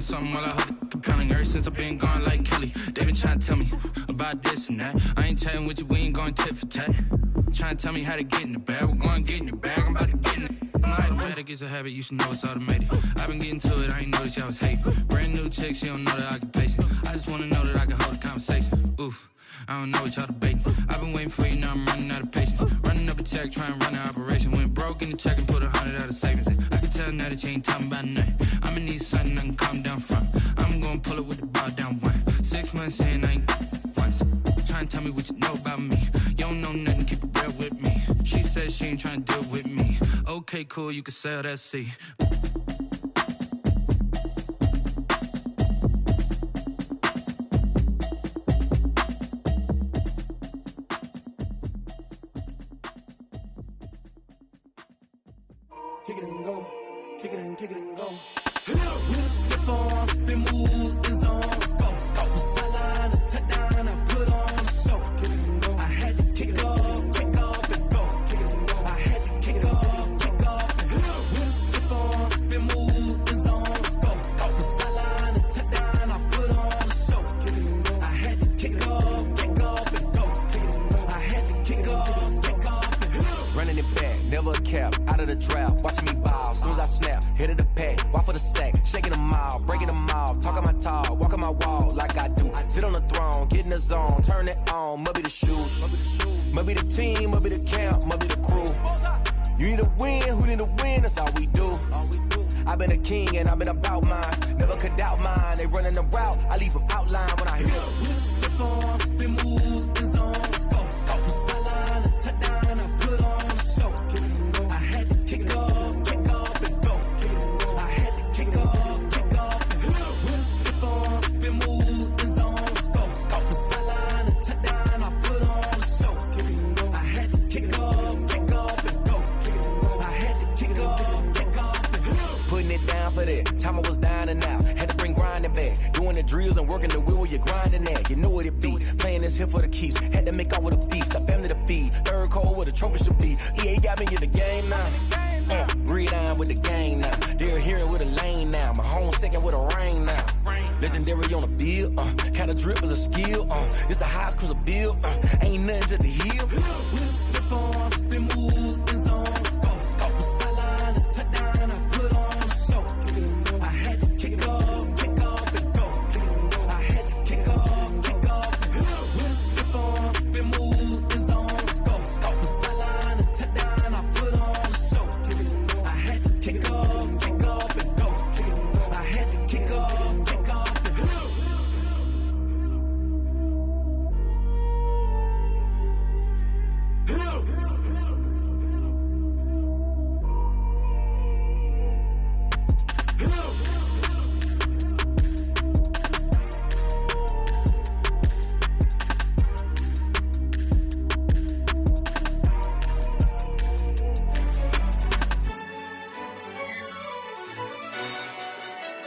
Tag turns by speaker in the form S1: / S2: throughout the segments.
S1: on something while I hold it compelling. Ever since I've been gone like Kelly, they been trying to tell me about this and that. I ain't chatting with you, we ain't going tit for tat. Trying to tell me how to get in the bag, we're going to get in the bag, I'm about to get in it. Automatic is a habit, you should know it's automated. I've been getting to it, I ain't noticed y'all was hating. Brand new chick, she don't know that I can pace it. I just wanna know that I can hold a conversation. Oof, I don't know what y'all debating. I've been waiting for you, now I'm running out of patience. Running up a check, trying to run an operation. Went broke in the check and put 100 out of savings in. I can tell now that you ain't talking about nothing. I'ma need something I can calm down from. I'm gonna pull it with the bar down one. 6 months in, I ain't once. Trying to tell me what you know about me. You don't know nothing, keep it real with me. She said she ain't trying to deal with me. Okay, cool, you can sell that seat.
S2: Kick it and go, kick it and go. With a stiff arm, spin move in zone. Scope the sideline, a touchdown, I put on a show. Kick it and go. I had to kick off and go. Kick it and go. I had to kick off and go. With a stiff arm, spin move in zone. Scope the sideline, a touchdown, I put on a show. Kick it and go. I had to kick off and go. Kick it and go. I had to kick off and go.
S3: Running it back, never a cap, out of the draft, watching me ball. Soon as I snap, hit of the pack, walk for the sack, shaking them all, breaking them all, talking my talk, walking my wall like I do. Sit on the throne, get in the zone, turn it on, must be the shoes, must be the team, must be the camp, must be the crew. You need to win, who need to win, that's all we do. I've been a king and I've been about mine, never could doubt mine. They running the route, I leave them outline when I hit them.
S2: With a stiff arm, spin move in zone. Scope the sideline, a touchdown, I put on a show. Kick it and go. I had to kick off and go. Kick it and go. I had to kick off and go. With a stiff arm, spin move in zone. Scope the sideline, a touchdown, I put on a show. Kick it and go. I had to kick off and go. Kick it and go. I had to kick off and go.
S3: Putting it down for that, time I was down and out, had to bring grinding back, doing the drills and working the wheel where you're grinding at, you know what it be, playing this here for the keeps, had to make off with a feast, a family to feed, third cold where the trophy should be, EA got me in the game now, breathe down with the gang now, they're here with a lane now, my home second with a rain now, legendary on the field, kinda drip as a skill, it's the highest cruiser bill, ain't nothing to the hill.
S2: With a stiff arm, spin move in zone. Scope the sideline, a touchdown, I put on a show. Kick it and go. I had to kick off and go. Kick it and go. I had to kick off and go. With a stiff arm, spin move in zone. Scope the sideline, a touchdown, I put on a show. Kick it and go. I had to kick off and go. Kick it and go. I had to kick off and go.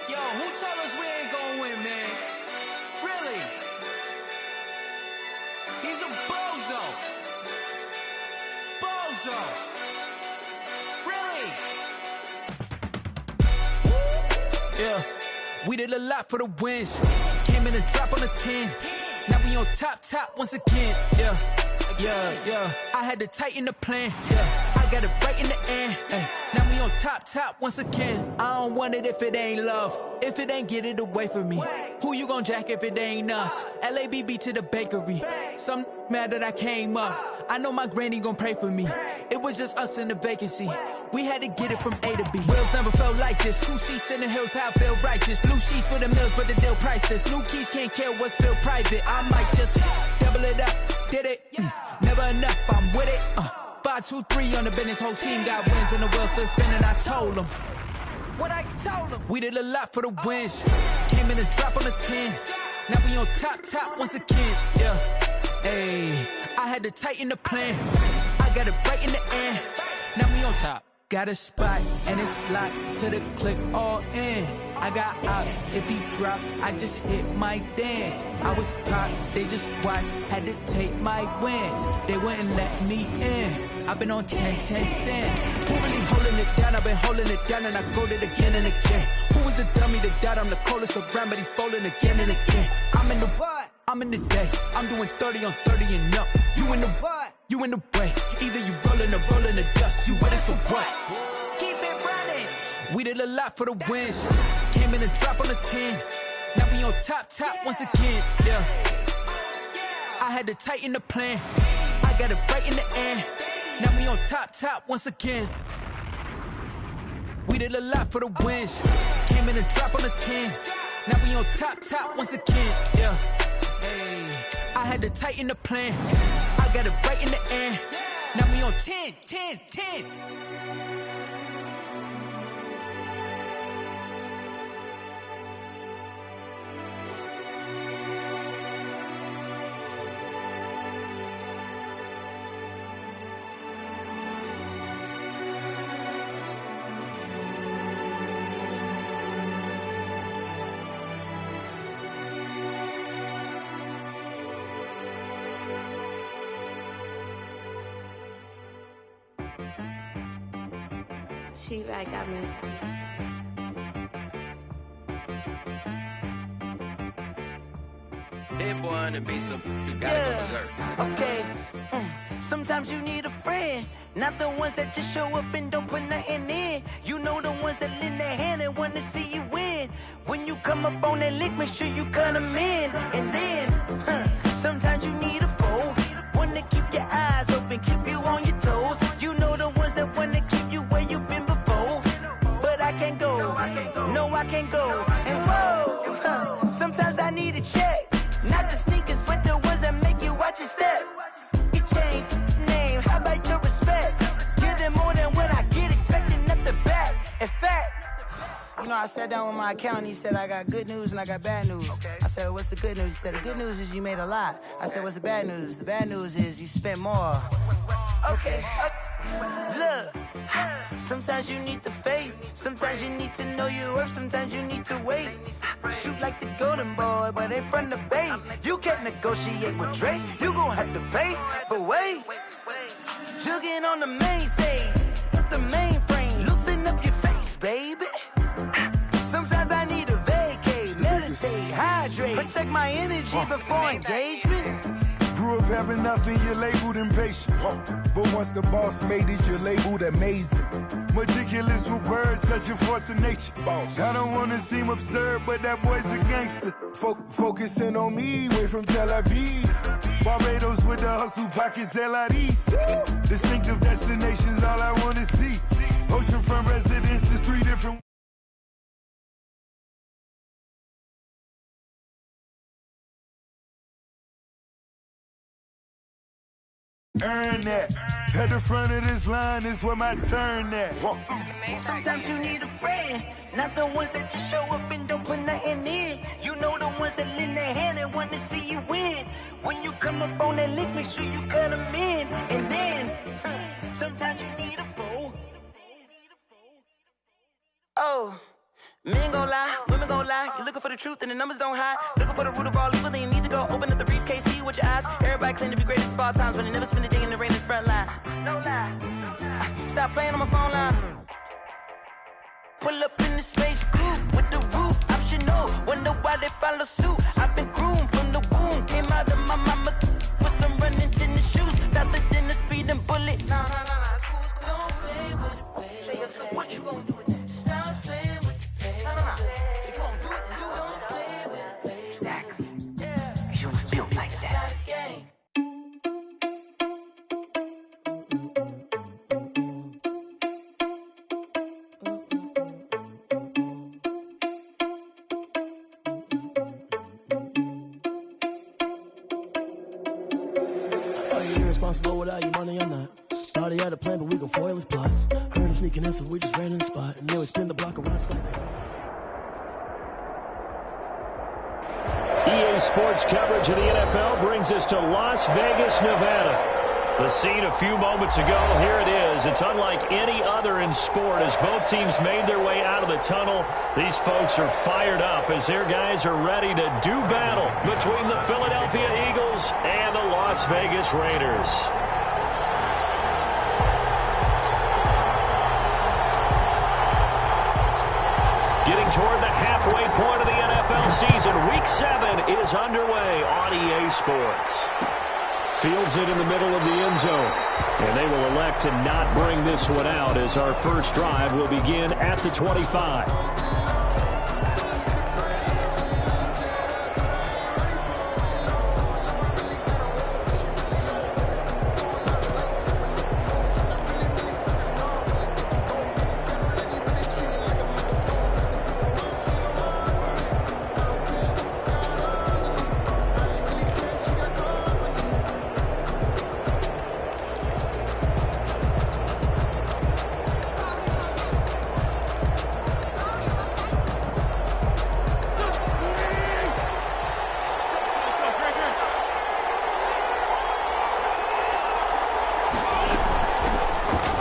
S4: Yo, who told us we ain't gonna win, man? Really? He's a bozo. Bozo. Really? Yeah, we did a lot for the wins. Came in a drop on a 10. Now we on top once again. Yeah. I had to tighten the plan. Yeah, I got it right in the end. Now we on top once again. I don't want it if it ain't love. If it ain't, get it away from me. Who you gon' jack if it ain't us? LABB to the bakery. Some mad that I came up. I know my granny gon' pray for me. It was just us in the vacancy. We had to get it from A to B. Wheels never felt like this. 2 seats in the hills, how I feel righteous. Blue sheets for the mills, but the deal priceless. New keys can't care what's still private. I might just double it up. Did it? Never enough, I'm with it. 5, 2, 3 on the business. Whole team got wins and the wheels still spinning. I told them what I told them. We did a lot for the wins. Came in a drop on a 10. Now we on top once again. Yeah. Hey, I had to tighten the plan. I got it right in the end. Now we on top. Got a spot and it's locked to the click all in. I got ops, if he drop, I just hit my dance. I was pop, they just watched, had to take my wins. They wouldn't let me in. I've been on 10 cents. Who really holding it down? I've been holding it down and I go it again and again. Who was the dummy that died? I'm the coldest around, but he folding again and again. I'm in the what? I'm in the day. I'm doing 30 on 30 and up. You in the what? You in the way. Either you rolling or rolling the dust. You with it, so what? Keep it running. We did a lot for the wins. Came in and drop on the 10. Now we on top once again. Yeah. I had to tighten the plan. I got it right in the end. Now we on top once again. We did a lot for the wins. Came in and drop on the 10. Now we on top once again. Yeah. Hey. I had to tighten the plan. I got it right in the end. Now we on 10.
S5: She-Rag got me.
S3: Hit boy on the beat, so you gotta go berserk.
S6: Okay. Sometimes you need a friend, not the ones that just show up and don't put nothing in. You know the ones that lend their hand and wanna see you win. When you come up on that lick, make sure you cut them in. And then, sometimes you need a foe, one to keep your eyes open, keep you on your toes. You know the ones that wanna keep you where you've been before. But I can't go, no I can't go. And whoa, sometimes I need a check, not the sneakers, but the ones that make you watch your step. You change name, how about your respect? Give them more than what I get, expecting at the back. In fact, you know, I sat down with my accountant, he said I got good news and I got bad news. I said, what's the good news? He said, the good news is you made a lot. I said, what's the bad news? The bad news is you spent more. Okay. Look, sometimes you need the faith, sometimes you need to know your worth, sometimes you need to wait. Shoot like the golden boy, but in front of Bay. You can't negotiate with Drake, you gon' have to pay. But wait, jugging on the main stage, with the mainframe, loosen up your face, baby. Sometimes I need a vacate, meditate, hydrate, protect my energy before engagement.
S7: Grew up having nothing, you're labeled impatient. But once the boss made it, you're labeled amazing. Meticulous with words, such a force of nature. Boss. I don't wanna seem absurd, but that boy's a gangster. Focusing on me, way from Tel Aviv. Barbados with the hustle pockets, LIDs. Distinctive destinations, all I wanna see. Oceanfront residences, 3 different. Earn that. At the front of this line is where my turn at.
S6: Sometimes you need a friend, not the ones that just show up and don't put nothing in. You know the ones that lend their hand and wanna see you win. When you come up on that lick, make sure you cut them in. And then, sometimes you need a foe. Oh, men gon' lie, women gon' lie. You're looking for the truth and the numbers don't hide. Looking for the root of all evil, then you need to go open up the briefcase, see with your eyes. Everybody claim to be greatest of all times, but they never spend a day in the rain in the front line. No lie. Stop playing on my phone line. Pull up in the space coupe with the roof optional. Wonder why they follow suit. I've been groomed from the womb. Came out of my mama with some running tennis shoes. Faster than the speeding bullet. Nah, it's cool, it's cool. Don't play with it, baby. Say, yo, so what you gonna do with it? Stop playing with it, baby. Nah. If you gonna do it, you don't play with it, baby. Exactly. Yeah. Cause you was built like that.
S8: Responsible without your money or not. Thought he had a plan, but we gon' foil his plot. Heard him sneaking in, so we just ran in the spot. And then we spin the block around just like that.
S9: EA Sports coverage of the NFL brings us to Las Vegas, Nevada. The scene a few moments ago, here it is. It's unlike any other in sport as both teams made their way out of the tunnel. These folks are fired up as their guys are ready to do battle between the Philadelphia Eagles and the Las Vegas Raiders. Getting toward the halfway point of the NFL season, Week 7 is underway on EA Sports. Fields it in the middle of the end zone. And they will elect to not bring this one out as our first drive will begin at the 25.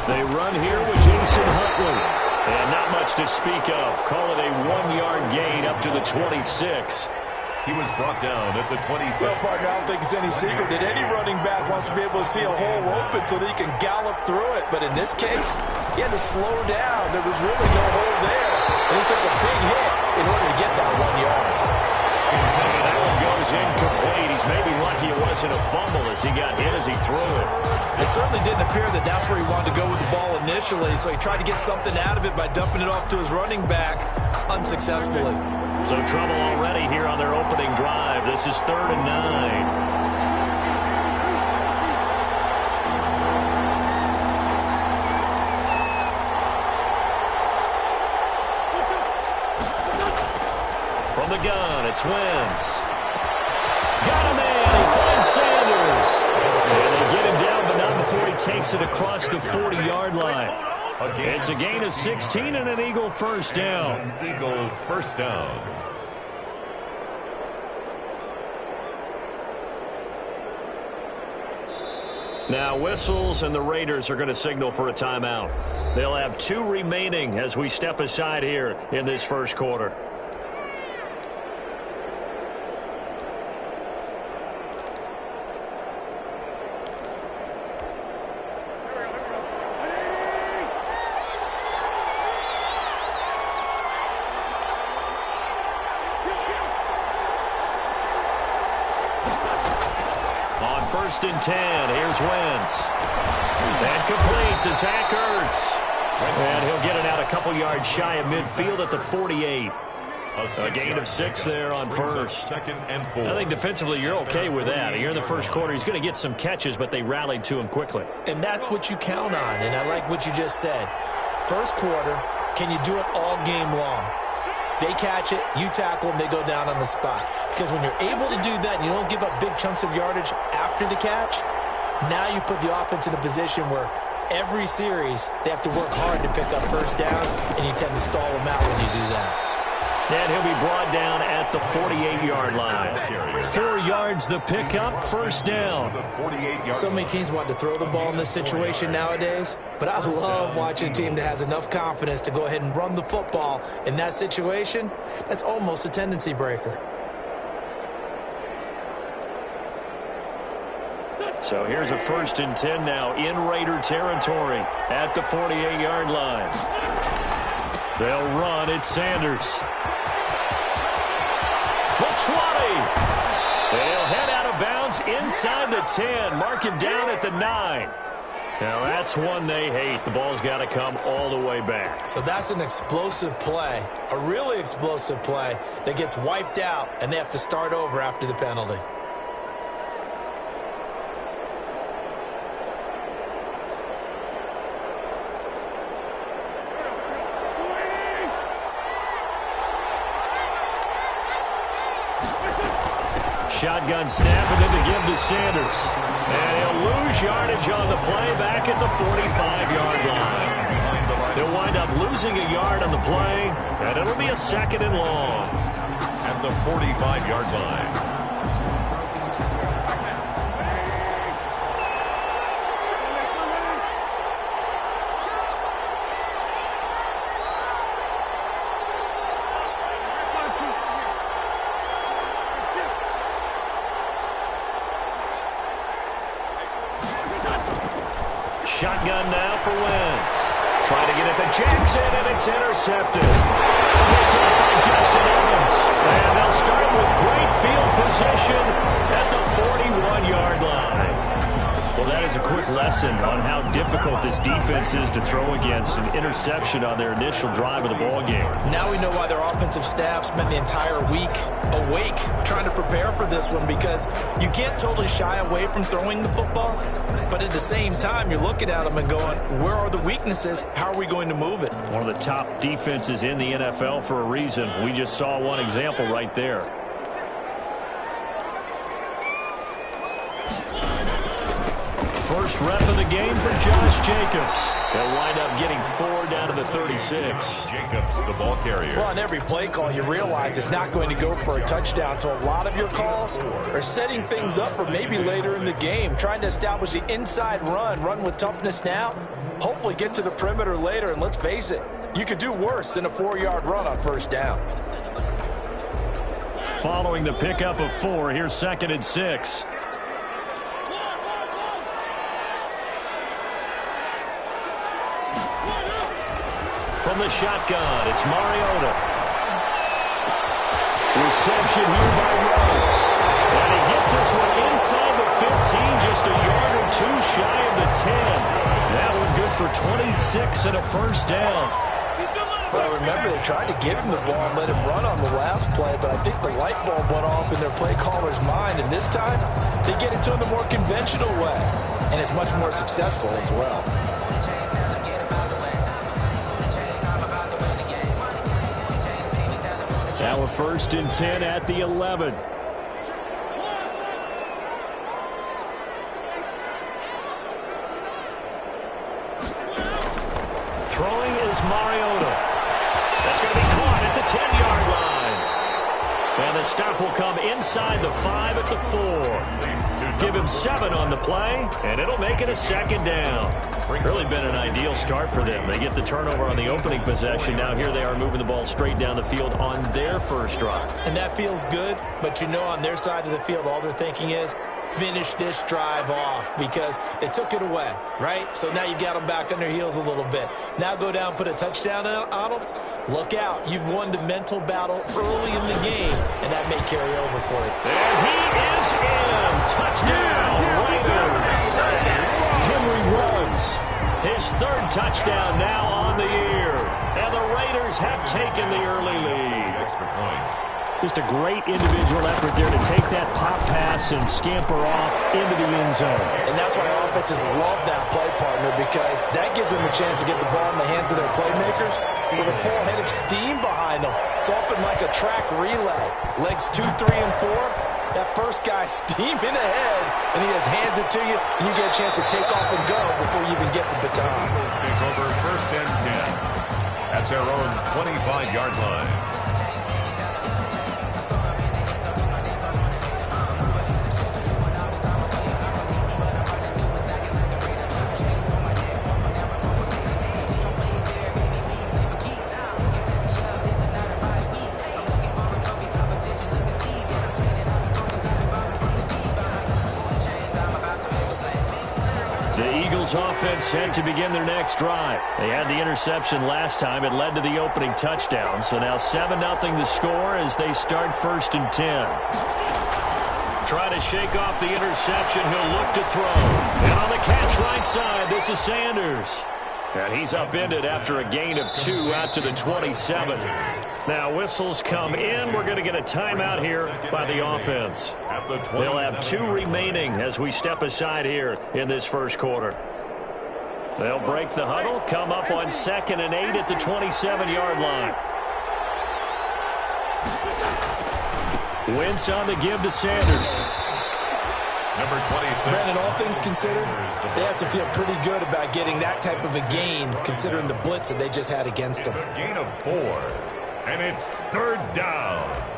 S9: They run here with Jason Huntley. And not much to speak of. Call it a 1-yard gain up to the 26.
S10: He was brought down at the 26.
S11: Well, partner, I don't think it's any secret that any running back wants to be able to see a hole open so that he can gallop through it. But in this case, he had to slow down. There was really no hole there. And he took a big hit in order to get that 1 yard.
S9: And that one goes incomplete. He's maybe lucky it wasn't a fumble as he got hit as he threw it.
S11: It certainly didn't appear that that's where he wanted to go with the ball initially, so he tried to get something out of it by dumping it off to his running back unsuccessfully.
S9: So trouble already here on their opening drive. This is 3rd and 9. From the gun, it's Wentz. Got a man. He finds Sanders. And they get him down, but not before he takes it across the 40-yard line. It's a gain of 16 and an Eagle first down.
S10: Eagle first down.
S9: Now whistles and the Raiders are going to signal for a timeout. They'll have 2 remaining as we step aside here in this first quarter. First and 10. Here's Wentz. And complete to Zach Ertz. And he'll get it out a couple yards shy of midfield at the 48. A gain of 6 there on first.
S10: Second and 4.
S9: I think defensively you're okay with that. Here in the first quarter, he's going to get some catches, but they rallied to him quickly.
S11: And that's what you count on, and I like what you just said. First quarter, can you do it all game long? They catch it, you tackle them, they go down on the spot. Because when you're able to do that and you don't give up big chunks of yardage after the catch, now you put the offense in a position where every series they have to work hard to pick up first downs, and you tend to stall them out when you do that.
S9: And he'll be brought down at the 48-yard line. 4 yards the pickup, first down.
S11: So many teams want to throw the ball in this situation nowadays, but I love watching a team that has enough confidence to go ahead and run the football in that situation. That's almost a tendency breaker.
S9: So here's a 1st and 10 now in Raider territory at the 48-yard line. They'll run. It's Sanders. The 20. They'll head out of bounds inside the 10. Mark him down at the 9. Now that's one they hate. The ball's got to come all the way back.
S11: So that's an explosive play, a really explosive play that gets wiped out, and they have to start over after the penalty.
S9: Shotgun snap, and then to give to Sanders. And he'll lose yardage on the play back at the 45-yard line. They'll wind up losing a yard on the play, and it'll be a 2nd and long.
S10: At the 45-yard line.
S9: shotgun now for Wentz. Trying to get it to Jackson, and it's intercepted. Picked up by Justin Evans. And they'll start with great field position at the 41-yard line. Well, that is a quick lesson on how difficult this defense is to throw against. An interception on their initial drive of the ball game.
S11: Now we know why their offensive staff spent the entire week awake trying to prepare for this one, because you can't totally shy away from throwing the football, but at the same time you're looking at them and going, where are the weaknesses? How are we going to move it?
S9: One of the top defenses in the NFL for a reason. We just saw one example right there. First rep of the game for Josh Jacobs. They'll wind up getting 4 down to the 36.
S10: Jacobs, the ball carrier.
S11: Well, on every play call, you realize it's not going to go for a touchdown. So a lot of your calls are setting things up for maybe later in the game, trying to establish the inside run with toughness now, hopefully get to the perimeter later. And let's face it, you could do worse than a 4-yard run on first down.
S9: Following the pickup of 4, here's 2nd and 6. From the shotgun, it's Mariota. Reception here by Rose. And he gets this one inside the 15, just a yard or 2 shy of the 10. That one good for 26 and a first down.
S11: Well, remember, they tried to give him the ball and let him run on the last play, but I think the light bulb went off in their play caller's mind, and this time they get it to him the more conventional way, and it's much more successful as well.
S9: Now a 1st and 10 at the 11. Throwing is Mariota. That's going to be caught at the 10-yard line. And the stop will come inside the 5 at the 4. Give him 7 on the play, and it'll make it a 2nd down. Really been an ideal start for them. They get the turnover on the opening possession. Now here they are moving the ball straight down the field on their first drive.
S11: And that feels good, but you know on their side of the field all they're thinking is finish this drive off because they took it away, right? So now you got them back on their heels a little bit. Now go down, put a touchdown on them. Look out. You've won the mental battle early in the game, and that may carry over for you.
S9: And he is in. Touchdown, Raiders. Henry Ruggs. His 3rd touchdown now on the year. And the Raiders have taken the early lead.
S10: Extra point.
S9: Just a great individual effort there to take that pop pass and scamper off into the end zone.
S11: And that's why offenses love that play, partner, because that gives them a chance to get the ball in the hands of their playmakers with a full head of steam behind them. It's often like a track relay. Legs 2, 3, and 4. That first guy steaming ahead, and he just hands it to you, and you get a chance to take off and go before you even get the baton.
S10: Takes over 1st and 10. That's their own 25-yard line.
S9: Offense set to begin their next drive. They had the interception last time. It led to the opening touchdown. So now 7-0 the score as they start 1st and 10. Try to shake off the interception. He'll look to throw. And on the catch right side, this is Sanders. And he's upended after a gain of 2 out to the 27. Now whistles come in. We're going to get a timeout here by the offense. They'll have 2 remaining as we step aside here in this first quarter. They'll break the huddle, come up on 2nd and 8 at the 27-yard line. Wentz on the give to Sanders.
S10: Number 26.
S11: Brandon, all things considered, they have to feel pretty good about getting that type of a gain, considering the blitz that they just had against them.
S10: A gain of 4, and it's 3rd down.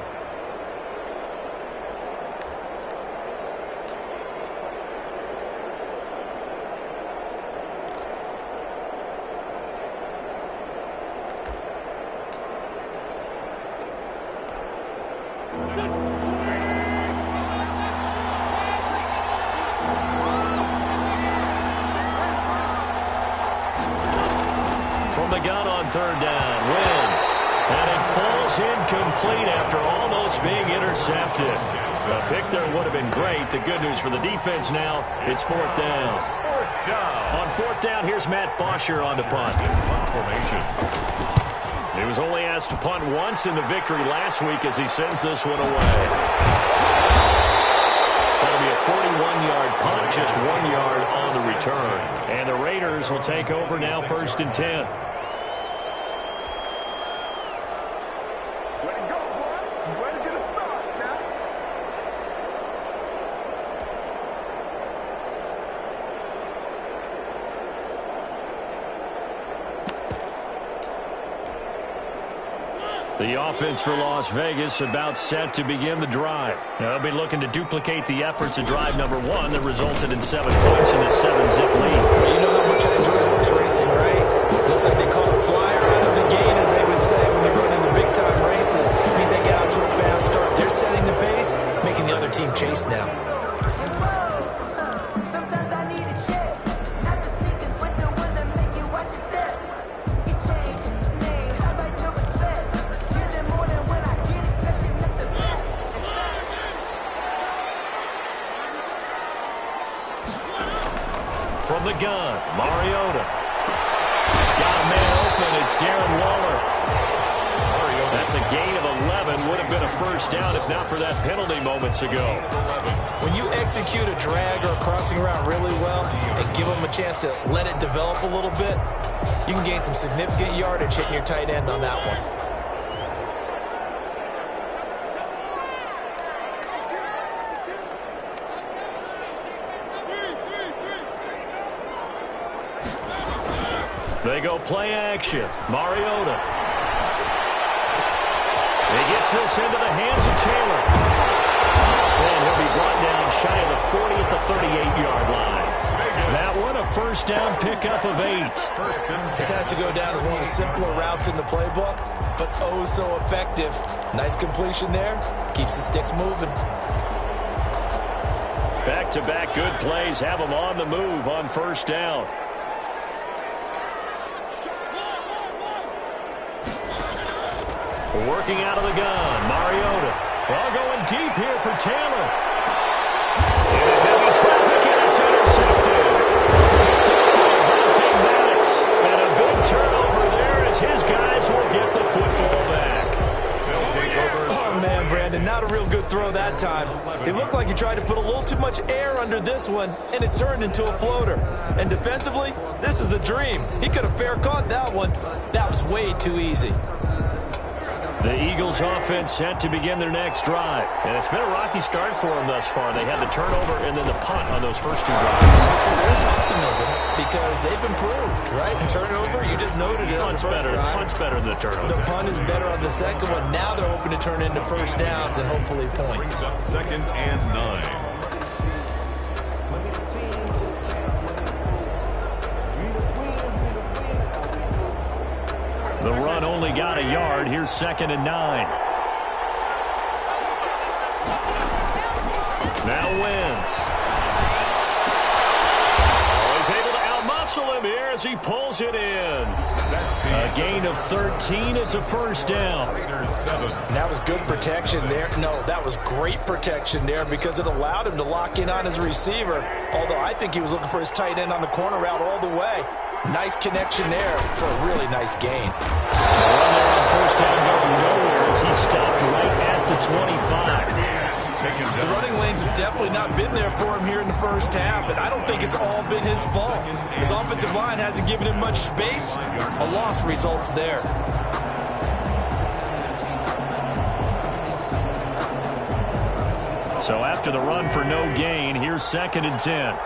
S9: the gun on third down. Wins. And it falls incomplete after almost being intercepted. A pick there would have been great. The good news for the defense now, it's fourth down. On fourth down, here's Matt Bosher on the punt. He was only asked to punt once in the victory last week as he sends this one away. That'll be a 41-yard punt, just 1 yard on the return. And the Raiders will take over now, 1st and 10. The offense for Las Vegas about set to begin the drive. They'll be looking to duplicate the efforts of drive number 1 that resulted in 7 points in the 7-zip lead.
S11: Well, you know how much I enjoy horse racing, right? Looks like they caught a flyer out of the gate, as they would say, when you're running the big-time races. It means they get out to a fast start. They're setting the pace, making the other team chase now.
S9: From the gun, Mariota. Got a man open. It's Darren Waller. That's a gain of 11. Would have been a first down if not for that penalty moments ago.
S11: When you execute a drag or a crossing route really well and give them a chance to let it develop a little bit, you can gain some significant yardage hitting your tight end on that one.
S9: They go play action. Mariota. He gets this into the hands of Taylor. And he'll be brought down shy of the 40 at the 38-yard line. That one, a first down pickup of 8.
S11: This has to go down as one of the simpler routes in the playbook, but oh so effective. Nice completion there. Keeps the sticks moving.
S9: Back-to-back good plays have them on the move on first down. Working out of the gun, Mariota. Well, going deep here for Taylor. Into heavy traffic, and it's intercepted. Vontae Maddox. And a big turnover there as his guys will get the football back.
S11: Oh, man, Brandon, not a real good throw that time. It looked like he tried to put a little too much air under this one, and it turned into a floater. And defensively, this is a dream. He could have fair caught that one. That was way too easy.
S9: The Eagles offense set to begin their next drive. And it's been a rocky start for them thus far. They had the turnover and then the punt on those first 2 drives.
S11: So there's optimism because they've improved, right? And turnover, you just noted it.
S9: Punt's better than the turnover.
S11: The punt is better on the second one. Now they're hoping to turn into first downs and hopefully points.
S10: 2nd and 9.
S9: The run only got a yard. Here's 2nd and 9. Now Wentz. Oh, he's able to outmuscle him here as he pulls it in. A gain of 13. It's a first down.
S11: That was good protection there. No, that was great protection there because it allowed him to lock in on his receiver. Although I think he was looking for his tight end on the corner route all the way. Nice connection there for a really nice gain.
S9: The run there on first down going nowhere as he stopped right at the 25.
S11: The running lanes have definitely not been there for him here in the first half, and I don't think it's all been his fault. His offensive line hasn't given him much space. A loss results there.
S9: So after the run for no gain, here's 2nd and 10.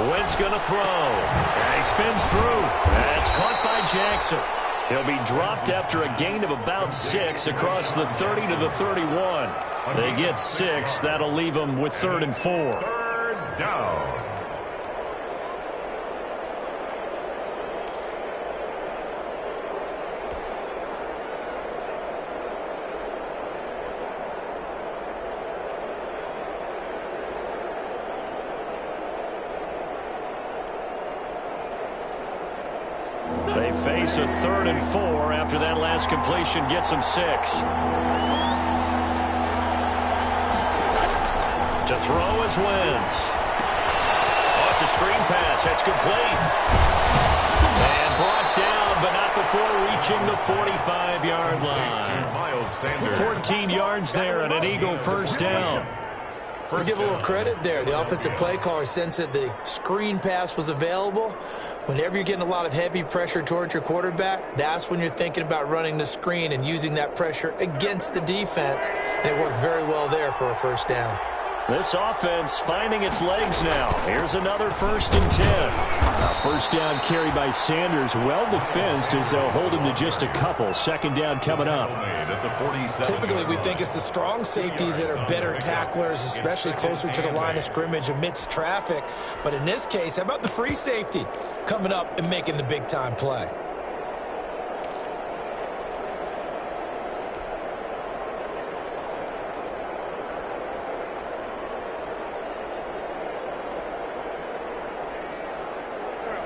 S9: Wentz going to throw. And he spins through. That's caught by Jackson. He'll be dropped after a gain of about 6 across the 30 to the 31. They get 6. That'll leave them with 3rd and 4.
S10: 3rd down.
S9: face a 3rd and 4 after that last completion gets them 6. To throw is Wentz. Oh, it's a screen pass. That's complete. And brought down, but not before reaching the 45-yard line. 14 yards there and an Eagle first down.
S11: Let's give a little credit there. The offensive play caller sensed that the screen pass was available. Whenever you're getting a lot of heavy pressure towards your quarterback, that's when you're thinking about running the screen and using that pressure against the defense. And it worked very well there for a first down.
S9: This offense finding its legs now. Here's another 1st and 10. A first down carry by Sanders. Well defensed as they'll hold him to just a couple. Second down coming up.
S11: Typically, we think it's the strong safeties that are better tacklers, especially closer to the line of scrimmage amidst traffic. But in this case, how about the free safety coming up and making the big-time play?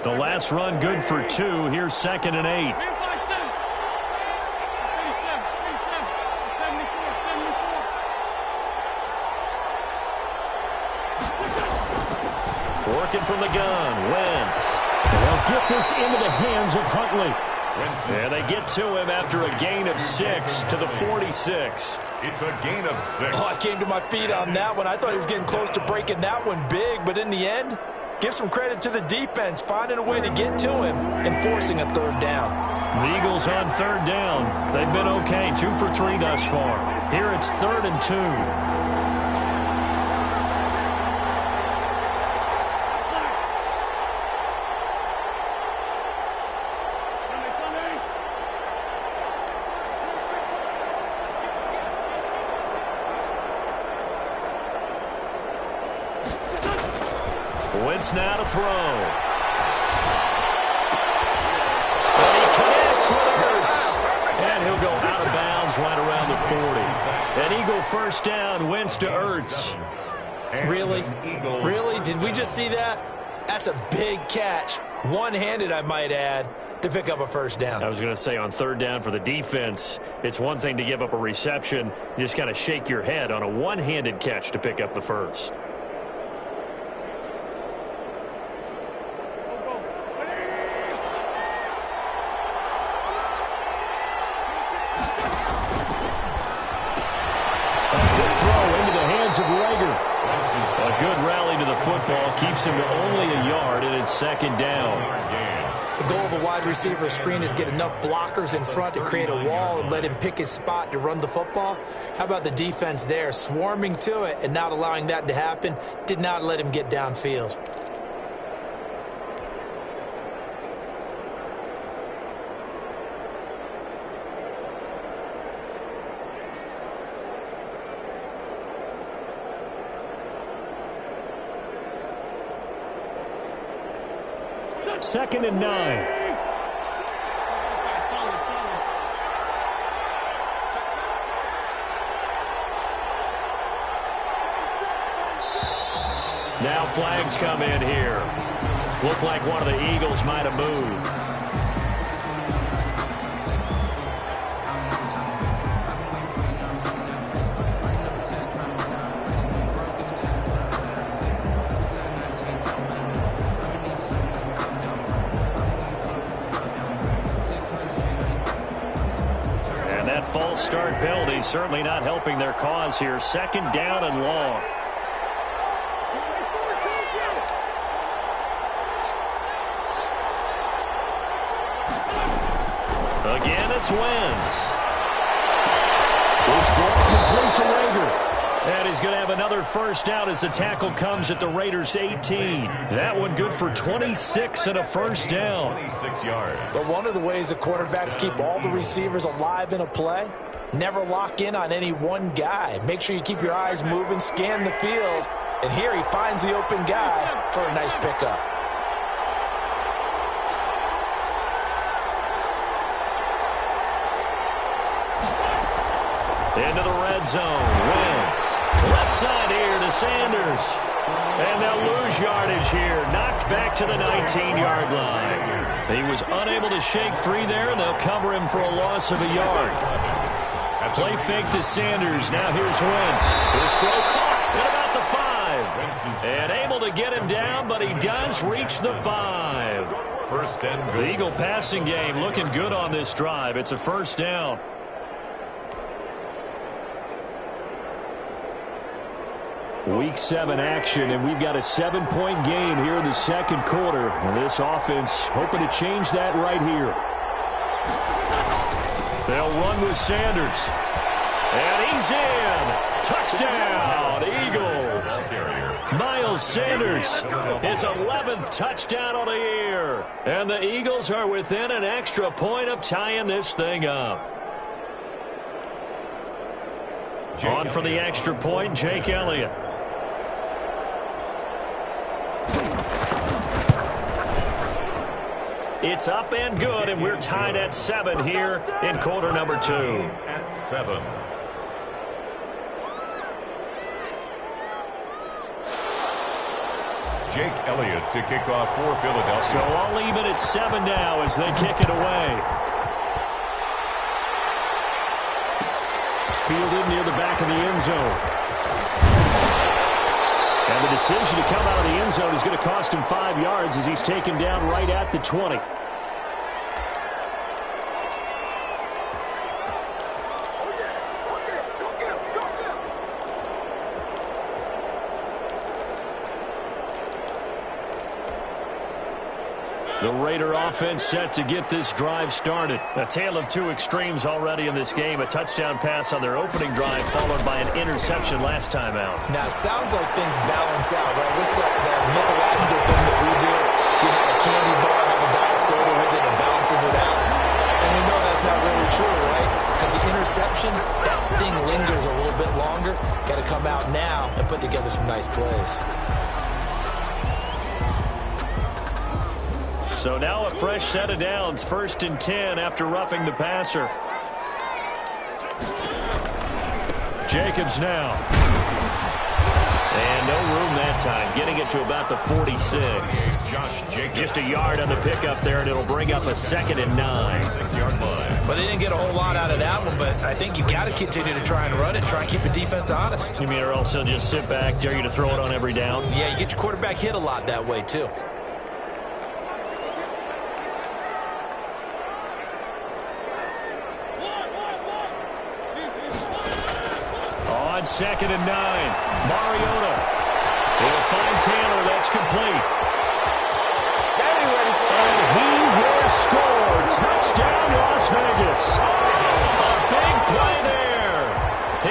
S9: The last run good for 2. Here's 2nd and 8. Working from the gun, Wentz.
S12: They'll get this into the hands of Huntley.
S9: And they get to him after a gain of 6 to the 46.
S10: It's a gain of 6.
S11: Oh, I came to my feet on that one. I thought he was getting close to breaking that one big, but in the end, give some credit to the defense, finding a way to get to him and forcing a 3rd down.
S9: The Eagles on 3rd down. They've been okay, 2 for 3 thus far. Here it's 3rd and 2. Wentz now to throw. And he connects with Hurts. And he'll go out of bounds right around the 40. An Eagle first down, Wentz to Hurts.
S11: Really? Really? Did we just see that? That's a big catch. One-handed, I might add, to pick up a first down.
S9: I was going to say on 3rd down for the defense, it's one thing to give up a reception. You just kind of shake your head on a one-handed catch to pick up the first.
S12: Of Rager.
S9: A good rally to the football keeps him to only a yard, and it's 2nd down.
S11: The goal of a wide receiver screen is get enough blockers in front to create a wall and let him pick his spot to run the football. How about the defense there, swarming to it and not allowing that to happen? Did not let him get downfield.
S12: Second and 9.
S9: Now flags come in here. Looked like one of the Eagles might have moved. False start penalty certainly not helping their cause here. 2nd down and long. Again, it's Wentz.
S12: This ball complete to Rager.
S9: And he's going to have another first down as the tackle comes at the Raiders' 18. That one good for 26 and a first down.
S10: 26 yards.
S11: But one of the ways the quarterbacks keep all the receivers alive in a play, never lock in on any one guy. Make sure you keep your eyes moving, scan the field. And here he finds the open guy for a nice pickup.
S9: Into the red zone. Wentz. Left side here to Sanders. And they'll lose yardage here. Knocked back to the 19-yard line. He was unable to shake free there, and they'll cover him for a loss of a yard. Play fake to Sanders. Now here's Wentz. His throw caught at about the 5. And able to get him down, but he does reach the 5.
S10: First and good.
S9: The Eagle passing game looking good on this drive. It's a first down. Week 7 action, and we've got a 7-point game here in the second quarter. And this offense hoping to change that right here. They'll run with Sanders. And he's in. Touchdown, Eagles. Miles Sanders, his 11th touchdown on the year. And the Eagles are within an extra point of tying this thing up. On for the extra point, Jake Elliott. It's up and good, and we're tied at 7 here in quarter number 2.
S10: At 7. Jake Elliott to kick off for Philadelphia.
S9: So all even at 7 now as they kick it away. Fielded near the back of the end zone. And the decision to come out of the end zone is going to cost him 5 yards as he's taken down right at the 20. The Raider offense set to get this drive started. A tale of two extremes already in this game. A touchdown pass on their opening drive followed by an interception last time out.
S11: Now, it sounds like things balance out, right? What's that mythological thing that we do? If you have a candy bar, have a diet soda with it, it balances it out. And we know that's not really true, right? Because the interception, that sting lingers a little bit longer. Got to come out now and put together some nice plays.
S9: So now a fresh set of downs, 1st and 10 after roughing the passer. Jacobs now. And no room that time, getting it to about the 46.
S10: Josh Jacobs.
S9: Just a yard on the pickup there, and it'll bring up a 2nd and 9.
S10: 6-yard line.
S11: Well, they didn't get a whole lot out of that one, but I think you've got to continue to try and run it, try and keep the defense honest.
S9: You mean, or else they'll just sit back, dare you to throw it on every down?
S11: Yeah, you get your quarterback hit a lot that way, too.
S9: On 2nd and 9, Mariota. He'll find Taylor. That's complete. And he will score. Touchdown, Las Vegas. A big play there.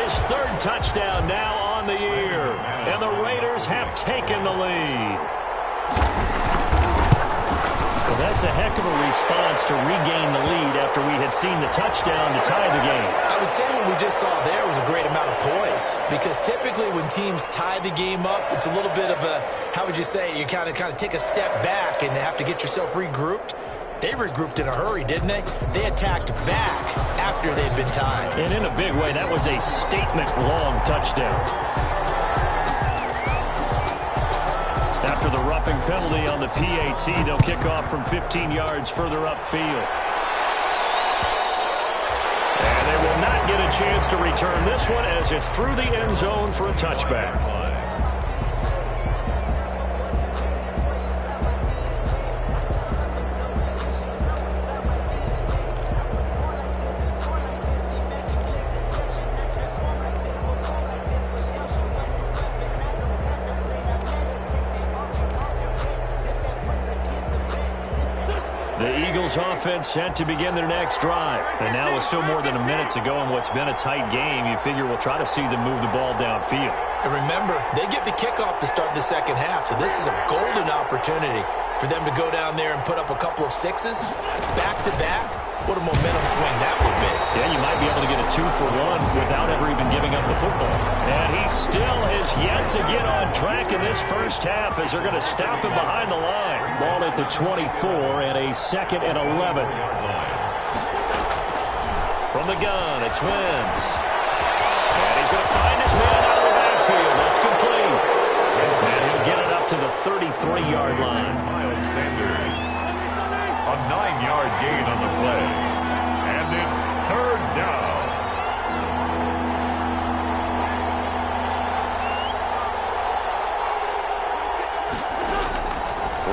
S9: His 3rd touchdown now on the year. And the Raiders have taken the lead. Well, that's a heck of a response to regain the lead after we had seen the touchdown to tie the game.
S11: I would say what we just saw there was a great amount of poise, because typically when teams tie the game up, it's a little bit of a, how would you say, you kind of take a step back and have to get yourself regrouped. They regrouped in a hurry, didn't they? They attacked back after they'd been tied.
S9: And in a big way, that was a statement-long touchdown. After the roughing penalty on the PAT, they'll kick off from 15 yards further upfield. And they will not get a chance to return this one as it's through the end zone for a touchback. Offense set to begin their next drive. And now with still more than a minute to go in what's been a tight game, you figure we'll try to see them move the ball downfield.
S11: And remember, they get the kickoff to start the second half, so this is a golden opportunity for them to go down there and put up a couple of 6s back-to-back. What a momentum swing that would be.
S9: Yeah, you might be able to get a 2-for-1 without ever even giving up the football. And he still has yet to get on track in this first half as they're going to stop him behind the line. Ball at the 24 and a 2nd and 11. From the gun, it's Wentz. And he's going to find his man out of the backfield. That's complete. And he'll get it up to the 33-yard line.
S10: Miles Sanders. A 9-yard gain on the play. And it's 3rd down.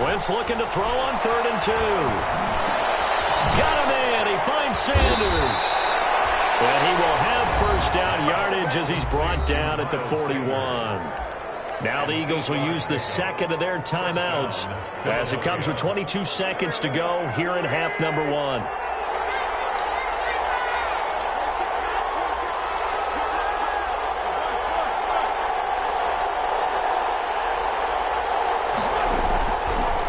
S9: Wentz looking to throw on 3rd and 2. Got him in. He finds Sanders. And he will have first down yardage as he's brought down at the 41. Now the Eagles will use the second of their timeouts as it comes with 22 seconds to go here in half number 1.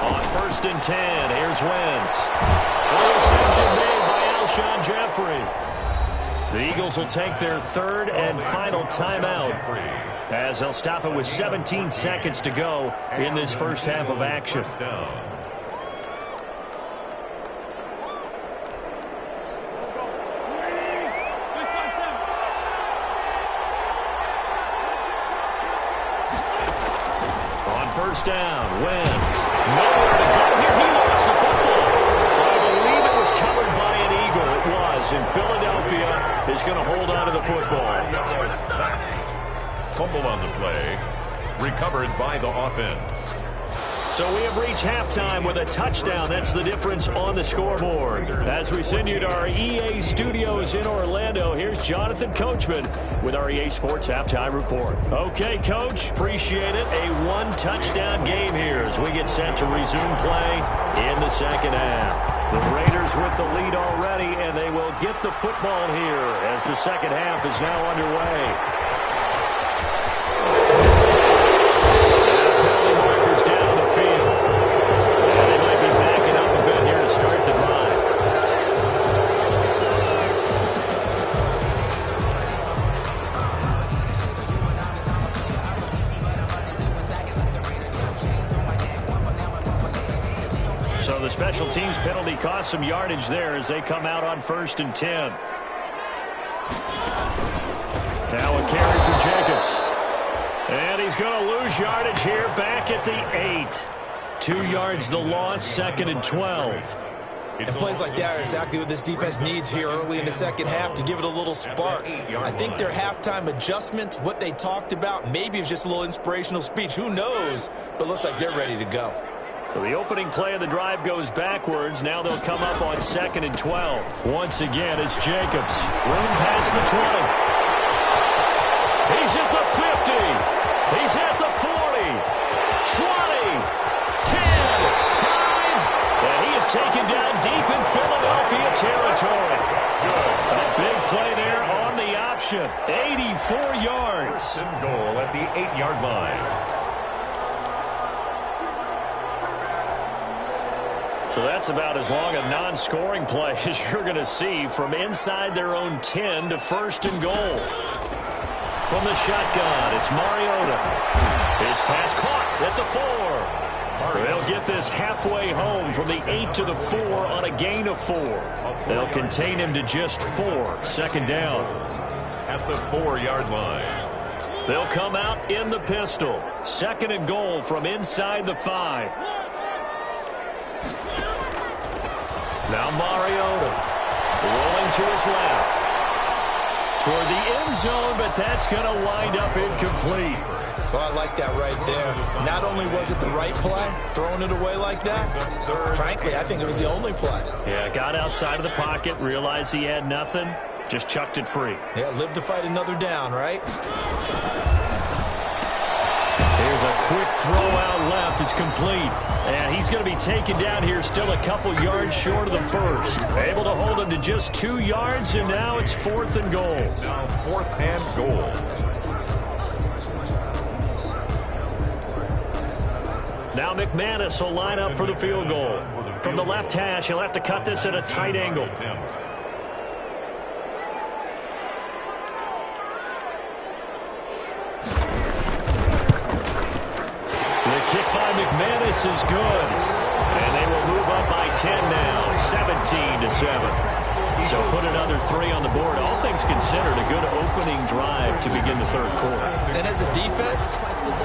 S9: On 1st and 10, here's Wentz. Reception made by Alshon Jeffrey. The Eagles will take their 3rd and final timeout as they'll stop it with 17 seconds to go in this first half of action. On 1st down, Wentz. Nowhere to go here. He lost the football. I believe it was covered by an Eagle. It was. And Philadelphia is going to hold on to the football.
S10: Fumble on the play. Recovered by the offense.
S9: So we have reached halftime with a touchdown. That's the difference on the scoreboard. As we send you to our EA studios in Orlando, here's Jonathan Coachman with our EA Sports Halftime Report. Okay, Coach, appreciate it. A 1-touchdown game here as we get set to resume play in the second half. The Raiders with the lead already, and they will get the football here as the second half is now underway. So the special teams penalty cost some yardage there as they come out on 1st and 10. Now a carry for Jacobs. And he's going to lose yardage here back at the 8. 2 yards the loss, 2nd and 12.
S11: And plays like that are exactly what this defense needs here early in the second half to give it a little spark. I think their halftime adjustment, what they talked about, maybe it was just a little inspirational speech. Who knows? But looks like they're ready to go.
S9: So the opening play of the drive goes backwards. Now they'll come up on 2nd and 12. Once again, it's Jacobs. Room past the 20. He's at the 50. He's at the 40. 20. 10. 5. And he is taken down deep in Philadelphia territory. A big play there on the option. 84 yards.
S10: Goal at the 8-yard line.
S9: So that's about as long a non-scoring play as you're going to see from inside their own 10 to 1st and goal. From the shotgun, it's Mariota. His pass caught at the 4. They'll get this halfway home from the 8 to the 4 on a gain of 4. They'll contain him to just 4. 2nd down.
S10: At the 4-yard line.
S9: They'll come out in the pistol. 2nd and goal from inside the 5. Now Mariota rolling to his left. Toward the end zone, but that's going to wind up incomplete.
S11: Well, I like that right there. Not only was it the right play, throwing it away like that, frankly, I think it was the only play.
S9: Yeah, got outside of the pocket, realized he had nothing, just chucked it free.
S11: Yeah, live to fight another down, right?
S9: Here's a quick throw out left. It's complete. And he's going to be taken down here still a couple yards short of the 1st. Able to hold him to just 2 yards, and now it's 4th and goal.
S10: Now 4th and goal.
S9: Now McManus will line up for the field goal. From the left hash, he'll have to cut this at a tight angle. Kick by McManus is good. And they will move up by 10 now, 17-7. So put another 3 on the board. All things is considered a good opening drive to begin the third quarter.
S11: And as a defense,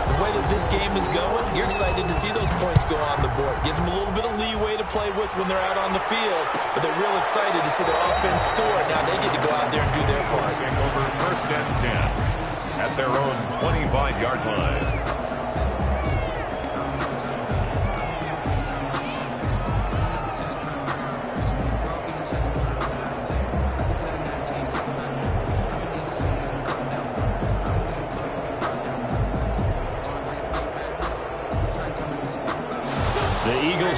S11: the way that this game is going, you're excited to see those points go on the board. Gives them a little bit of leeway to play with when they're out on the field, but they're real excited to see their offense score. Now they get to go out there and do their part.
S10: Over 1st and 10 at their own 25-yard line.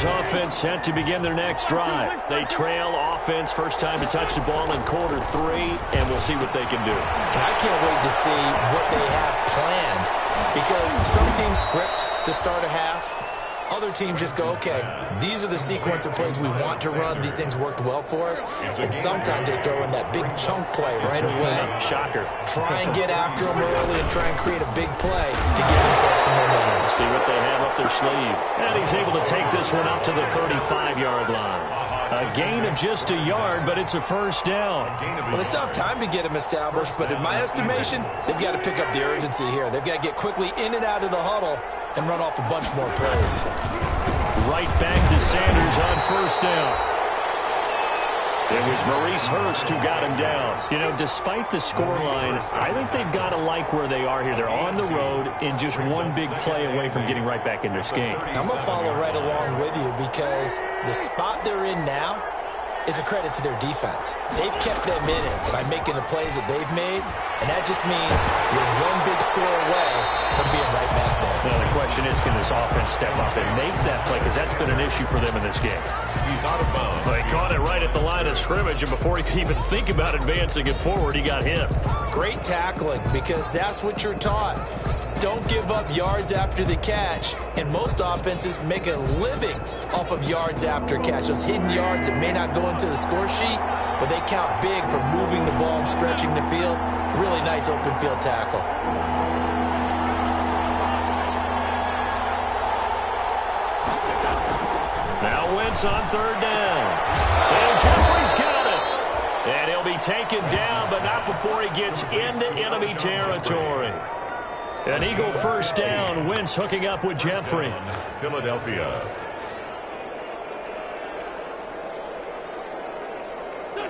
S9: Offense set to begin their next drive. They trail offense, first time to touch the ball in quarter 3, and we'll see what they can do.
S11: I can't wait to see what they have planned, because some teams script to start a half. Other teams just go, okay, these are the sequence of plays we want to run. These things worked well for us. And sometimes they throw in that big chunk play right away.
S9: Shocker.
S11: Try and get after them early and try and create a big play to give themselves some momentum.
S9: See what they have up their sleeve. And he's able to take this one up to the 35-yard line. A gain of just a yard, but it's a first down.
S11: Well, they still have time to get him established, but in my estimation, they've got to pick up the urgency here. They've got to get quickly in and out of the huddle and run off a bunch more plays.
S9: Right back to Sanders on first down. It was Maurice Hurst who got him down. You know, despite the scoreline, I think they've got to like where they are here. They're on the road and just one big play away from getting right back in this game.
S11: I'm going to follow right along with you, because the spot they're in now is a credit to their defense. They've kept them in it by making the plays that they've made, and that just means you're one big score away from being right back there.
S9: Now, the question is, can this offense step up and make that play? Because that's been an issue for them in this game.
S10: He's out of bounds.
S9: They caught it right at the line of scrimmage, and before he could even think about advancing it forward, he got hit.
S11: Great tackling, because that's what you're taught. Don't give up yards after the catch, and most offenses make a living off of yards after catch. Those hidden yards that may not go into the score sheet, but they count big for moving the ball and stretching the field. Really nice open field tackle.
S9: Now Wentz on third down. And Jeffrey's got it. And he'll be taken down, but not before he gets into enemy territory. An Eagle first down. Wentz hooking up with Jeffrey.
S10: Philadelphia.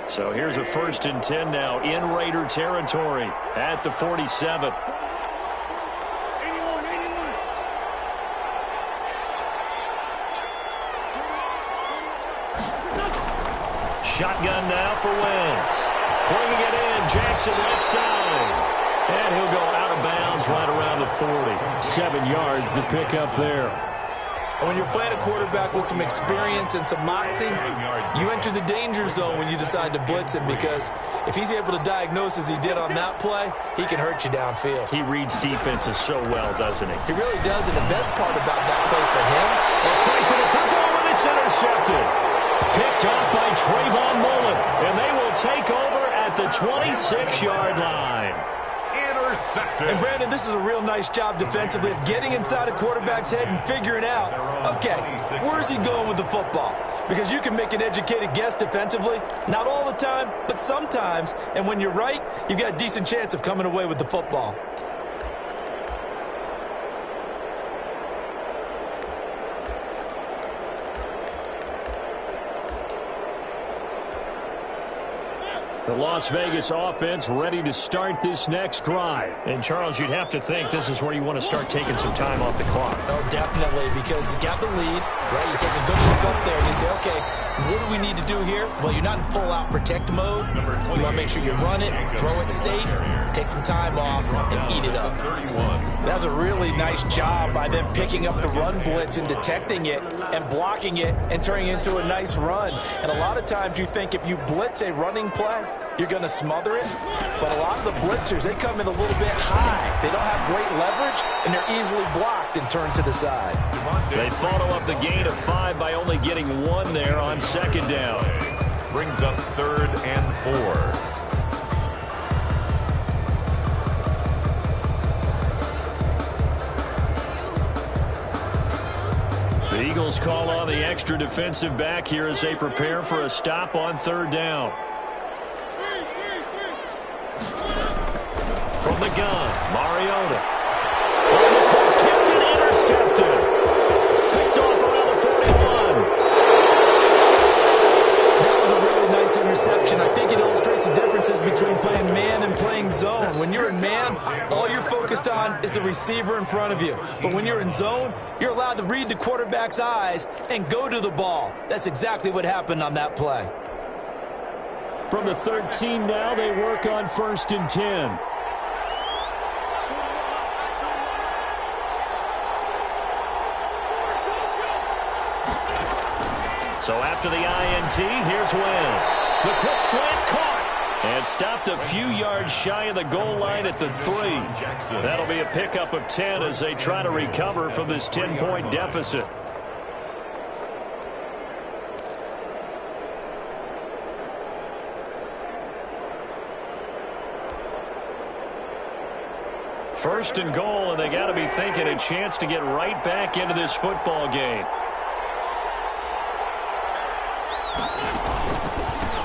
S9: So here's a 1st and 10 now in Raider territory at the 47. Shotgun now for Wentz. Bringing it in, Jackson left side. And he'll go out of bounds right around the 40. 7 yards the pickup there.
S11: When you're playing a quarterback with some experience and some moxie, you enter the danger zone when you decide to blitz him, because if he's able to diagnose as he did on that play, he can hurt you downfield.
S9: He reads defenses so well, doesn't he?
S11: He really does, and the best part about that play for him,
S9: a fight for the football, and it's intercepted. Picked up by Trayvon Mullen, and they will take over at the 26-yard line.
S11: And Brandon, this is a real nice job defensively of getting inside a quarterback's head and figuring out, okay, where's he going with the football? Because you can make an educated guess defensively, not all the time, but sometimes. And when you're right, you've got a decent chance of coming away with the football.
S9: The Las Vegas offense ready to start this next drive. And, Charles, you'd have to think this is where you want to start taking some time off the clock.
S11: Oh, definitely, because you got the lead, right? You take a good look up there and you say, okay, what do we need to do here? Well, you're not in full-out protect mode. You want to make sure you run it, throw it safe, take some time off, and eat it up. That's a really nice job by them picking up the run blitz and detecting it and blocking it and turning it into a nice run. And a lot of times you think if you blitz a running play, you're going to smother it. But a lot of the blitzers, they come in a little bit high. They don't have great leverage, and they're easily blocked and turned to the side.
S9: They follow up the gain of 5 by only getting 1 there on second down.
S10: Brings up 3rd and 4.
S9: The Eagles call on the extra defensive back here as they prepare for a stop on 3rd down. From the gun, Mariota. Oh, this ball's tipped and intercepted. Picked off around the 41.
S11: That was a really nice interception. I think it illustrates the differences between playing man and playing zone. When you're in man, all you're focused on is the receiver in front of you. But when you're in zone, you're allowed to read the quarterback's eyes and go to the ball. That's exactly what happened on that play.
S12: From the 13 now, they work on 1st and 10.
S9: So after the INT, here's Wentz. The quick slant caught. And stopped a few yards shy of the goal line at the 3. That'll be a pickup of 10 as they try to recover from this 10-point deficit. First and goal, and they got to be thinking a chance to get right back into this football game.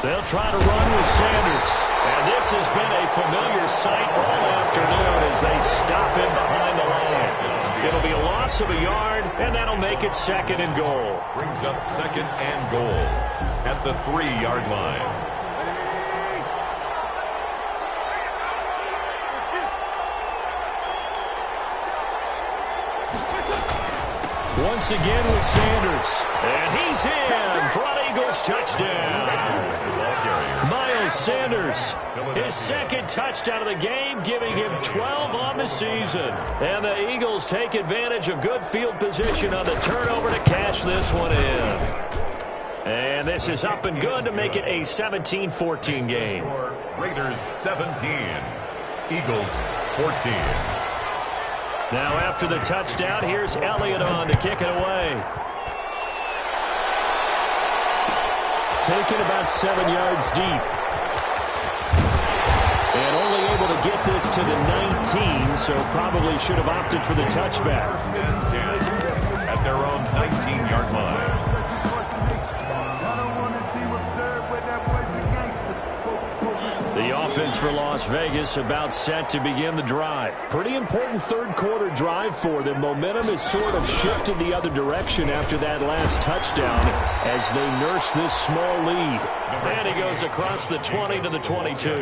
S9: They'll try to run with Sanders. And this has been a familiar sight all afternoon as they stop him behind the line. It'll be a loss of a yard, and that'll make it 2nd and goal.
S10: Brings up 2nd and goal at the 3-yard line.
S9: Once again with Sanders. And he's in for an Eagles touchdown. Miles Sanders, his 2nd touchdown of the game, giving him 12 on the season. And the Eagles take advantage of good field position on the turnover to cash this one in. And this is up and good to make it a 17-14 game.
S10: Raiders 17, Eagles 14.
S9: Now after the touchdown, here's Elliott on to kick it away.
S12: Taken about 7 yards deep. And only able to get this to the 19, so probably should have opted for the touchback.
S10: 1st and 10 at their own 19-yard line.
S9: The offense for Las Vegas about set to begin the drive.
S12: Pretty important 3rd quarter drive for them. Momentum has sort of shifted the other direction after that last touchdown as they nurse this small lead.
S9: And he goes across the 20 to the 22.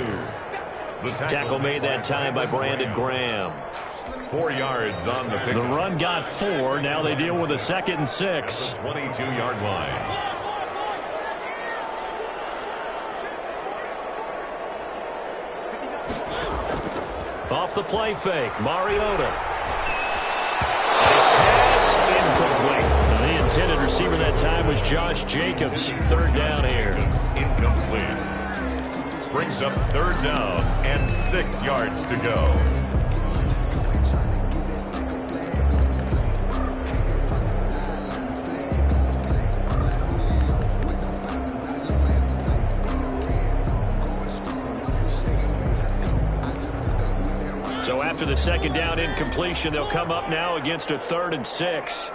S9: The tackle made that time by Brandon Graham.
S10: 4 yards on the pick.
S9: The run got 4. Now they deal with a 2nd and 6.
S10: 22-yard line.
S9: Off the play fake, Mariota. His pass incomplete. The intended receiver that time was Josh Jacobs. 3rd down here.
S10: Incomplete. Brings up 3rd down and 6 yards to go.
S9: So after the 2nd down incompletion, they'll come up now against a 3rd and 6.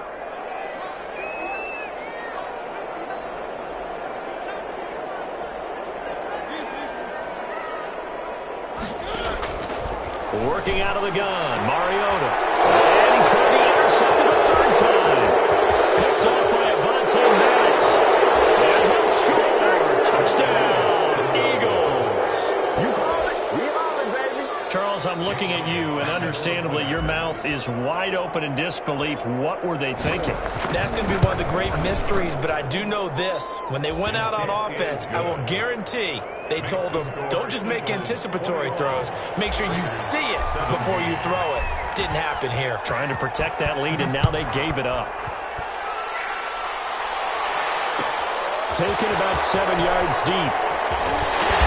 S9: Working out of the gun, Mariota. And he's going to be intercepted a 3rd time. Picked off by Avonte Maddox. And he'll score. Touchdown, Eagles. You called it. We called it, baby. Charles, I'm looking at you, and understandably, your mouth is wide open in disbelief. What were they thinking?
S11: That's going to be one of the great mysteries, but I do know this. When they went out on offense, I will guarantee they told them, don't just make anticipatory throws. Make sure you see it before you throw it. Didn't happen here.
S9: Trying to protect that lead, and now they gave it up.
S12: Taken about 7 yards deep.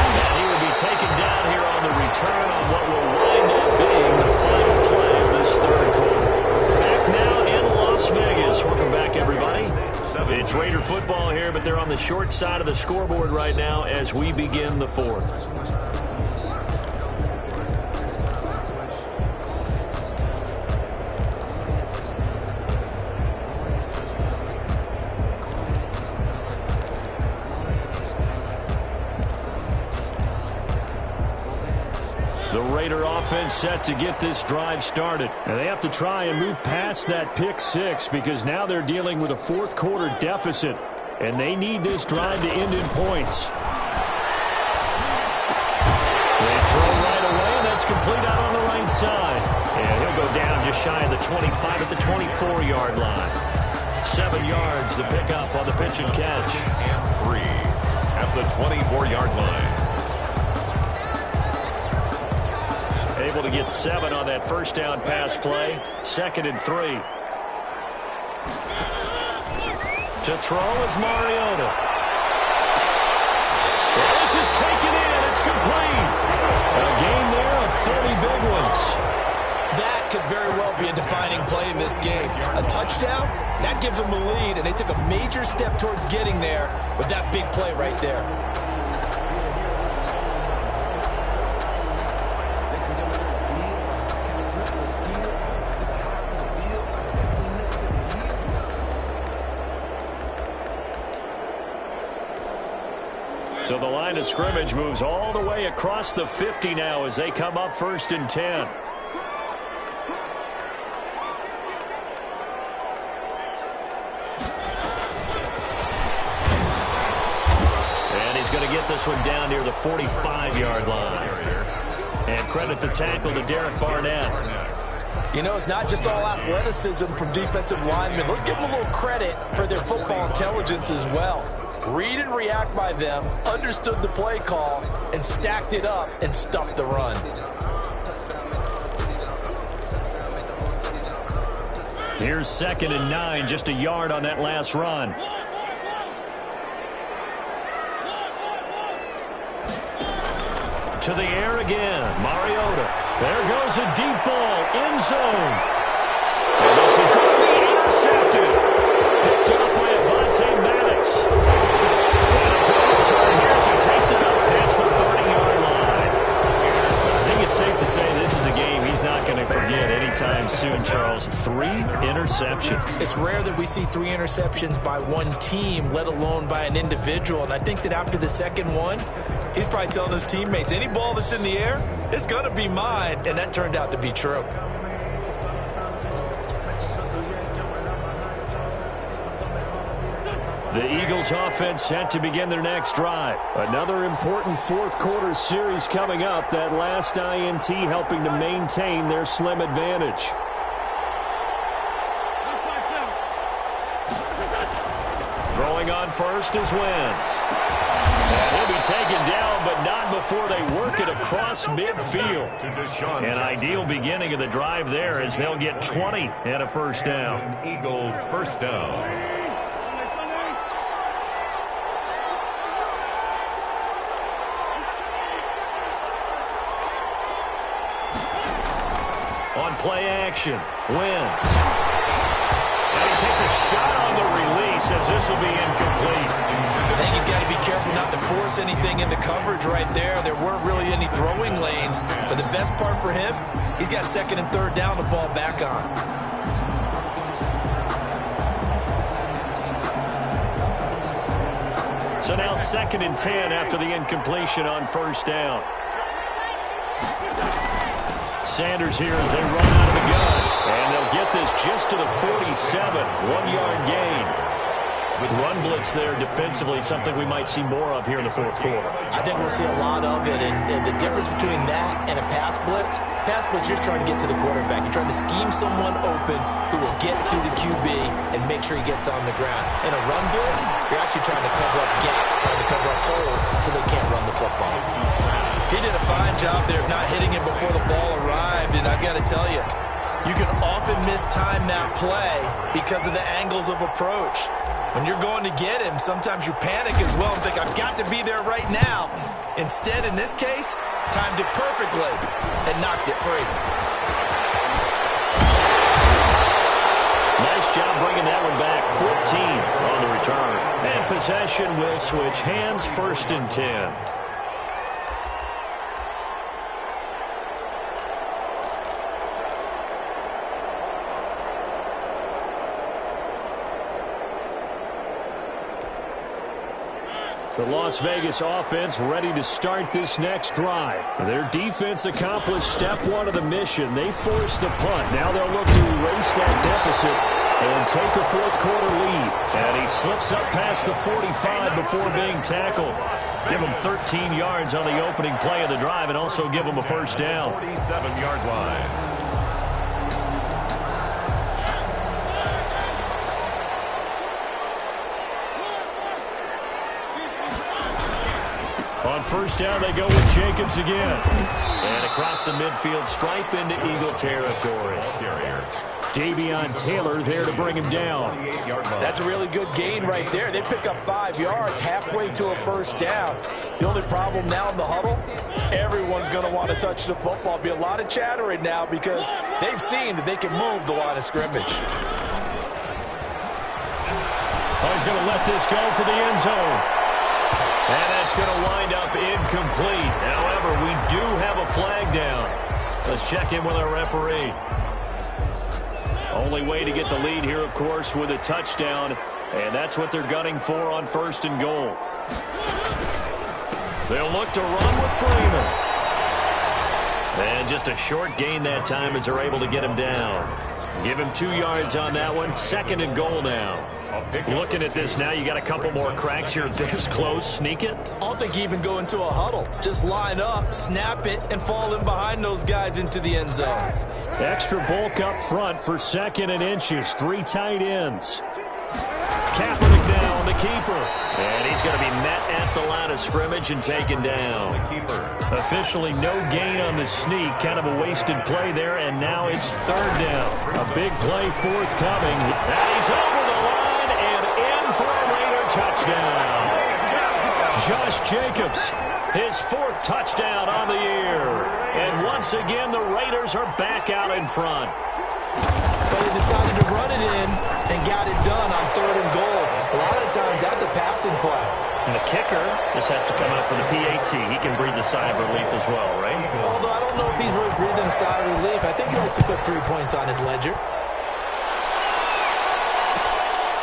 S9: And he will be taken down here on the return on what will wind up being the final play of this 3rd quarter. Back now in Las Vegas. Welcome back, everybody. It's Raider football here, but they're on the short side of the scoreboard right now as we begin the 4th.
S12: The Raider offense set to get this drive started. And they have to try and move past that pick six because now they're dealing with a fourth quarter deficit. And they need this drive to end in points. They throw right away, and that's complete out on the right side. And he'll go down just shy of the 25 at the 24-yard line. 7 yards to pick up on the pitch and catch.
S10: And 3 at the 24-yard line.
S12: Able to get 7 on that first down pass play. 2nd and 3. To throw is Mariota. This is taken in. It's complete. A gain there of 30 big ones.
S11: That could very well be a defining play in this game. A touchdown, that gives them a lead, and they took a major step towards getting there with that big play right there.
S12: So the line of scrimmage moves all the way across the 50 now as they come up 1st and 10. And he's going to get this one down near the 45-yard line. And credit the tackle to Derek Barnett.
S11: You know, it's not just all athleticism from defensive linemen. Let's give them a little credit for their football intelligence as well. Read and react by them, understood the play call, and stacked it up and stuffed the run.
S12: Here's 2nd and 9, just a yard on that last run. To the air again, Mariota. There goes a deep ball, end zone. And this is going to be intercepted. Picked up by Avonte Maddox. And a good return here as he takes it up past the 30-yard line. I think it's safe to say this is a game he's not going to forget anytime soon, Charles. 3 interceptions.
S11: It's rare that we see 3 interceptions by one team, let alone by an individual. And I think that after the second one, he's probably telling his teammates, any ball that's in the air, it's going to be mine. And that turned out to be true.
S12: The Eagles offense set to begin their next drive. Another important fourth quarter series coming up. That last INT helping to maintain their slim advantage. Throwing on first is Wentz. And he'll be taken down, but not before they work it across midfield. An ideal beginning of the drive there as they'll get 20 and a first down.
S10: Eagles first down.
S12: On play action, Wentz. And he takes a shot on the release as this will be incomplete.
S11: I think he's got to be careful not to force anything into coverage right there. There weren't really any throwing lanes, but the best part for him, he's got 2nd and 3rd down to fall back on.
S12: So now 2nd and 10 after the incompletion on first down. Sanders here as they run out of the gun. And they'll get this just to the 47. 1-yard gain. With run blitz there defensively, something we might see more of here in the fourth quarter.
S11: I think we'll see a lot of it. And the difference between that and a pass blitz, you're just trying to get to the quarterback. You're trying to scheme someone open who will get to the QB and make sure he gets on the ground. In a run blitz, you're actually trying to cover up gaps, trying to cover up holes so they can't run the football. He did a fine job there of not hitting him before the ball arrived, and I've got to tell you, you can often mistime that play because of the angles of approach. When you're going to get him, sometimes you panic as well and think, I've got to be there right now. Instead, in this case, timed it perfectly and knocked it free.
S12: Nice job bringing that one back. 14 on the return. And possession will switch hands, 1st and 10.
S9: The Las Vegas offense ready to start this next drive. Their defense accomplished step one of the mission. They forced the punt. Now they'll look to erase that deficit and take a fourth-quarter lead. And he slips up past the 45 before being tackled. Give him 13 yards on the opening play of the drive and also give him a first down.
S10: 47-yard line.
S9: On first down, they go with Jacobs again. And across the midfield stripe into Eagle territory. Davion Taylor there to bring him down.
S11: That's a really good gain right there. They pick up 5 yards halfway to a first down. The only problem now in the huddle, everyone's going to want to touch the football. Be a lot of chattering now because they've seen that they can move the line of scrimmage.
S9: Oh, he's going to let this go for the end zone. And that's going to wind up incomplete. However, we do have a flag down. Let's check in with our referee. Only way to get the lead here, of course, with a touchdown. And that's what they're gunning for on first and goal. They'll look to run with Freeman. And just a short gain that time as they're able to get him down. Give him 2 yards on that one. Second and goal now. Looking at this now, you got a couple more cracks here. This close, sneak it.
S11: I don't think you even go into a huddle. Just line up, snap it, and fall in behind those guys into the end zone.
S9: Extra bulk up front for second and inches. 3 tight ends. Kaepernick now on the keeper. And he's going to be met at the line of scrimmage and taken down. Officially no gain on the sneak. Kind of a wasted play there, and now it's third down. A big play forthcoming. And he's over the line and in for a Raider touchdown. Josh Jacobs, his 4th touchdown on the year. And once again, the Raiders are back out in front.
S11: But he decided to run it in and got it done on third and goal. A lot of times, that's a passing play.
S12: And the kicker just has to come out for the PAT. He can breathe a sigh of relief as well, right?
S11: Although I don't know if he's really breathing a sigh of relief. I think he likes to put 3 points on his ledger.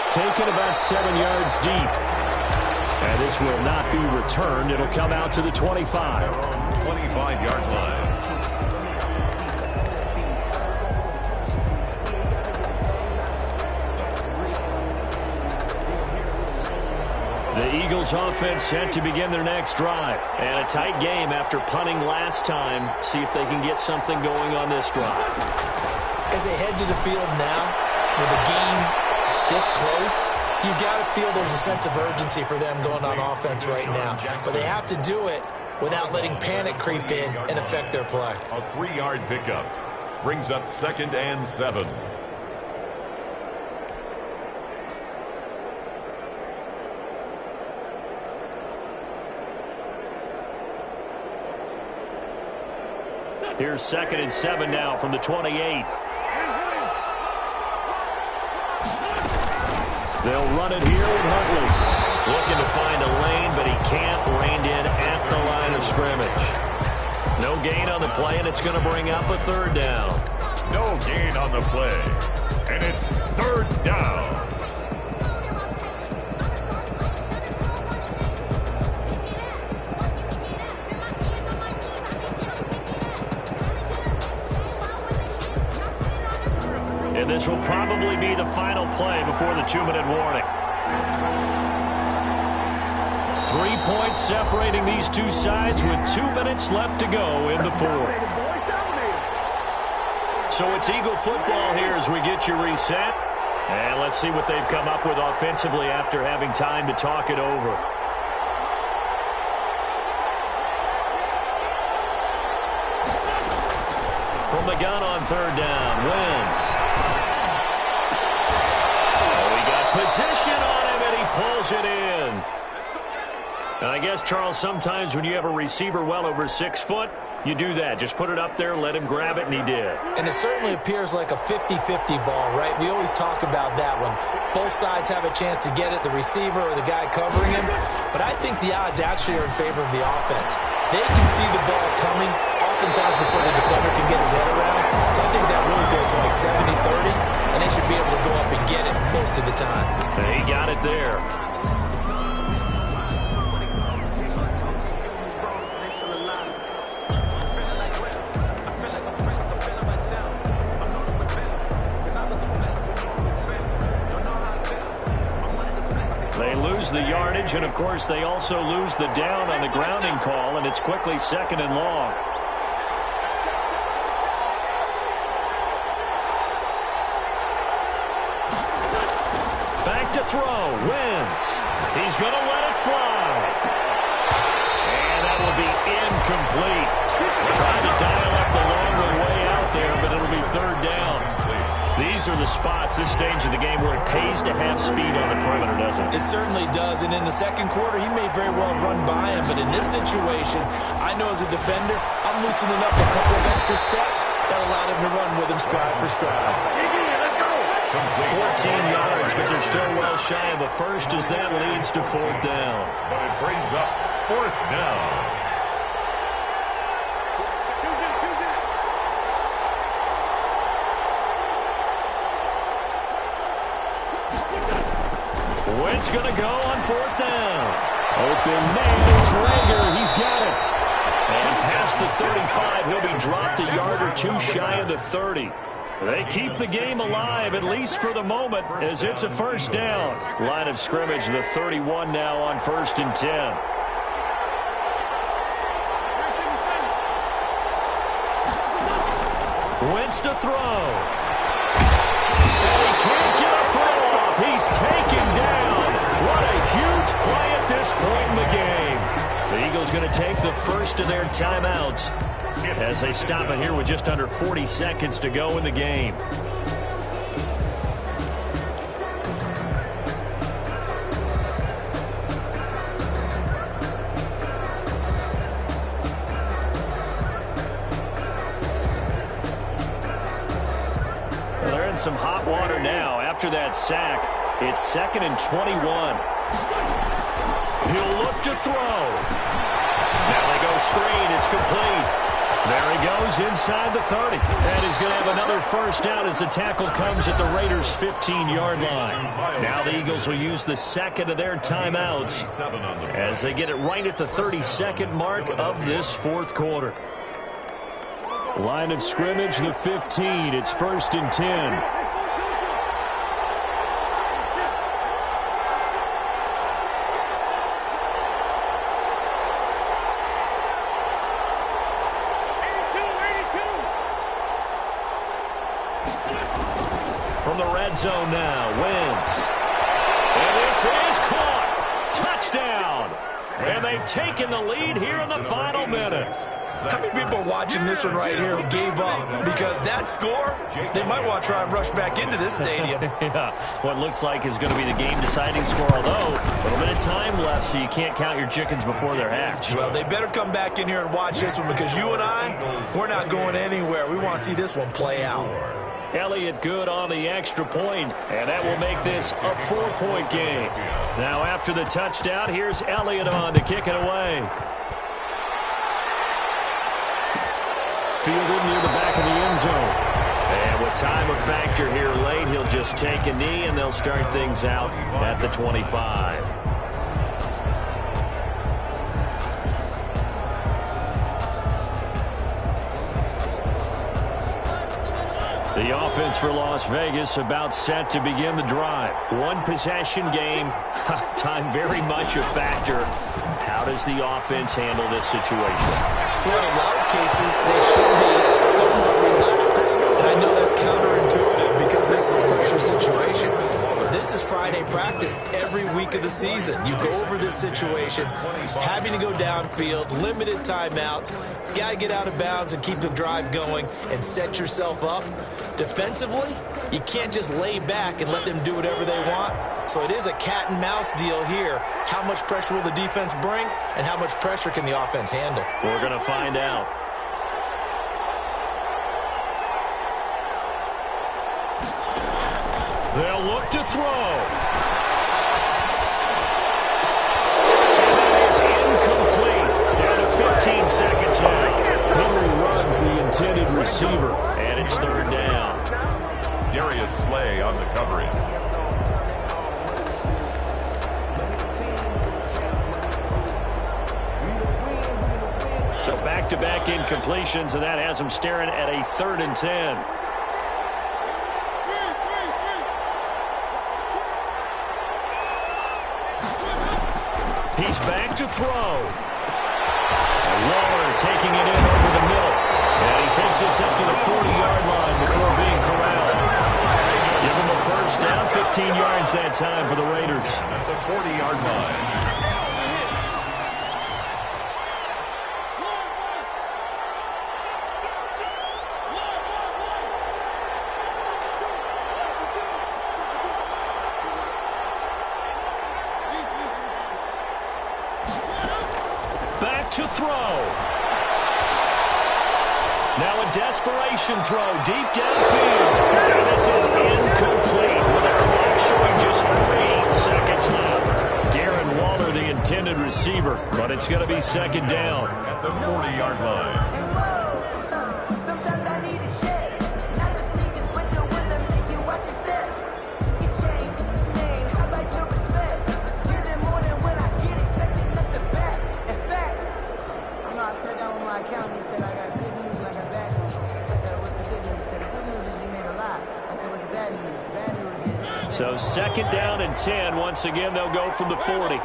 S9: Taken about 7 yards deep. And this will not be returned. It'll come out to the 25.
S10: 25-yard line.
S9: The Eagles offense set to begin their next drive. And a tight game after punting last time. See if they can get something going on this drive.
S11: As they head to the field now, with the game this close, you've got to feel there's a sense of urgency for them going on offense right now. But they have to do it without letting panic creep in and affect their play.
S10: A 3-yard pickup brings up 2nd and 7.
S9: Here's 2nd and 7 now from the 28. They'll run it here with Huntley. Looking to find a lane, but he can't. Reined in at the line of scrimmage. No gain on the play, and it's going to bring up a third down.
S10: No gain on the play, and it's third down.
S9: And this will probably be the final play before the 2-minute warning. 3 points separating these two sides with 2 minutes left to go in the 4th. So it's Eagle football here as we get you reset. And let's see what they've come up with offensively after having time to talk it over. From the gun on third down, Wentz. Oh, he got position on him, and he pulls it in. And I guess, Charles, sometimes when you have a receiver well over 6 foot, you do that. Just put it up there, let him grab it, and he did.
S11: And it certainly appears like a 50-50 ball, right? We always talk about that one. Both sides have a chance to get it, the receiver or the guy covering him. But I think the odds actually are in favor of the offense. They can see the ball coming oftentimes before the defender can get his head around. So I think that really goes to like 70-30, and they should be able to go up and get it most of the time.
S9: He got it there. lose the yardage, and, of course, they also lose the down on the grounding call, and it's quickly 2nd and long. Back to throw. Wentz. He's going to let it fly. And that will be incomplete. Trying to dial up the longer way out there, but it'll be 3rd down. These are the spots, this stage of the game, where it pays to have speed on the perimeter, doesn't it?
S11: It certainly does, and in the second quarter, he may very well run by him, but in this situation, I know as a defender, I'm loosening up a couple of extra steps that allowed him to run with him stride for stride.
S9: 14 yards, but they're still well shy of the first as that leads to 4th down.
S10: But it brings up 4th down.
S9: Wentz going to go on 4th down. Open man, Traeger, he's got it. And past the 35, he'll be dropped a yard or 2 shy of the 30. They keep the game alive, at least for the moment, as it's a 1st down. Line of scrimmage, the 31 now on 1st and 10. Wentz to throw. And he can't get a throw off. He's taken down. What a huge play at this point in the game. The Eagles going to take the first of their timeouts as they stop it here with just under 40 seconds to go in the game. Well, they're in some hot water now. After that sack, it's 2nd and 21. He'll look to throw. Now they go screen. It's complete. There he goes inside the 30. And he's going to have another 1st down as the tackle comes at the Raiders' 15-yard line. Now the Eagles will use the 2nd of their timeouts as they get it right at the 32nd mark of this 4th quarter. Line of scrimmage, the 15. It's 1st and 10. Zone now, Wentz. And this is caught. Touchdown. And they've taken the lead here in the final minute.
S11: How many people are watching this one right here who gave up? Because that score, they might want to try and rush back into this stadium.
S9: Yeah, what looks like is going to be the game-deciding score, although a little bit of time left, so you can't count your chickens before they're hatched.
S11: Well, they better come back in here and watch this one, because you and I, we're not going anywhere. We want to see this one play out.
S9: Elliott good on the extra point, and that will make this a 4-point game. Now after the touchdown, here's Elliott on to kick it away. Fielded near the back of the end zone. And with time a factor here late, he'll just take a knee, and they'll start things out at the 25. The offense for Las Vegas about set to begin the drive. One possession game. Time very much a factor. How does the offense handle this situation?
S11: Well, in a lot of cases, they should be somewhat relaxed. And I know that's counterintuitive because this is a pressure situation. But this is Friday practice every week of the season. You go over this situation, having to go downfield, limited timeouts, got to get out of bounds and keep the drive going and set yourself up. Defensively, you can't just lay back and let them do whatever they want. So it is a cat and mouse deal here. How much pressure will the defense bring, and how much pressure can the offense handle?
S9: We're going to find out. They'll look to throw. And that is incomplete. Down to 15 seconds now. Henry runs the intended receiver, and it's 3rd down.
S10: Darius Slay on the coverage.
S9: So back-to-back incompletions, and that has them staring at a 3rd and 10. He's back to throw. And Waller taking it in over the middle. And he takes this up to the 40-yard line before being corralled. Give him a first down, 15 yards that time for the Raiders.
S10: At the 40-yard line.
S9: To throw. Now a desperation throw deep downfield. And this is incomplete with a clock showing just 3 seconds left. Darren Waller, the intended receiver, but it's going to be second down.
S10: At the 40-yard line.
S6: Sometimes I need a check. Not the sneakers, but the ones that make you watch your step. Your chain, name, I like your respect. Give them more than when I get expected nothing back. In fact, I sat down with my accountant. He said, I got good news and I got bad news. I said, what's the good news? He said, the good news is you made a lot. I said, what's the bad news? The bad news is...
S9: So second down and 10. Once again, they'll go from the 40.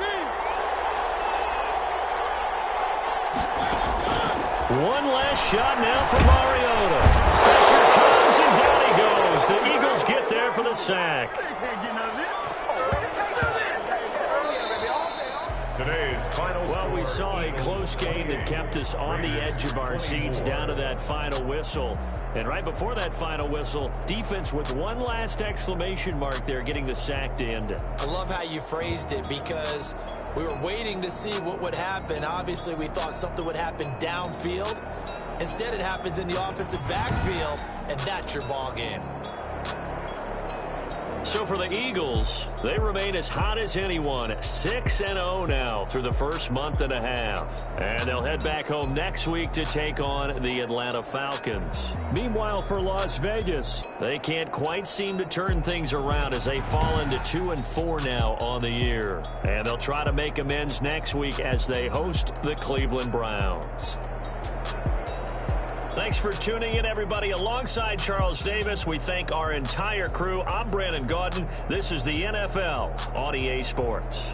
S9: One last shot now for Mariota. Pressure comes and down he goes. The Eagles get there for the sack.
S10: Today's final.
S9: Well, we saw a close game that kept us on the edge of our seats down to that final whistle. And right before that final whistle, defense with one last exclamation mark there, getting the sack to end it.
S11: I love how you phrased it because we were waiting to see what would happen. Obviously, we thought something would happen downfield. Instead, it happens in the offensive backfield, and that's your ball game.
S9: So for the Eagles, they remain as hot as anyone, 6-0 now through the first month and a half. And they'll head back home next week to take on the Atlanta Falcons. Meanwhile, for Las Vegas, they can't quite seem to turn things around as they fall into 2-4 now on the year. And they'll try to make amends next week as they host the Cleveland Browns. Thanks for tuning in, everybody. Alongside Charles Davis, we thank our entire crew. I'm Brandon Gaudin. This is the NFL on EA Sports.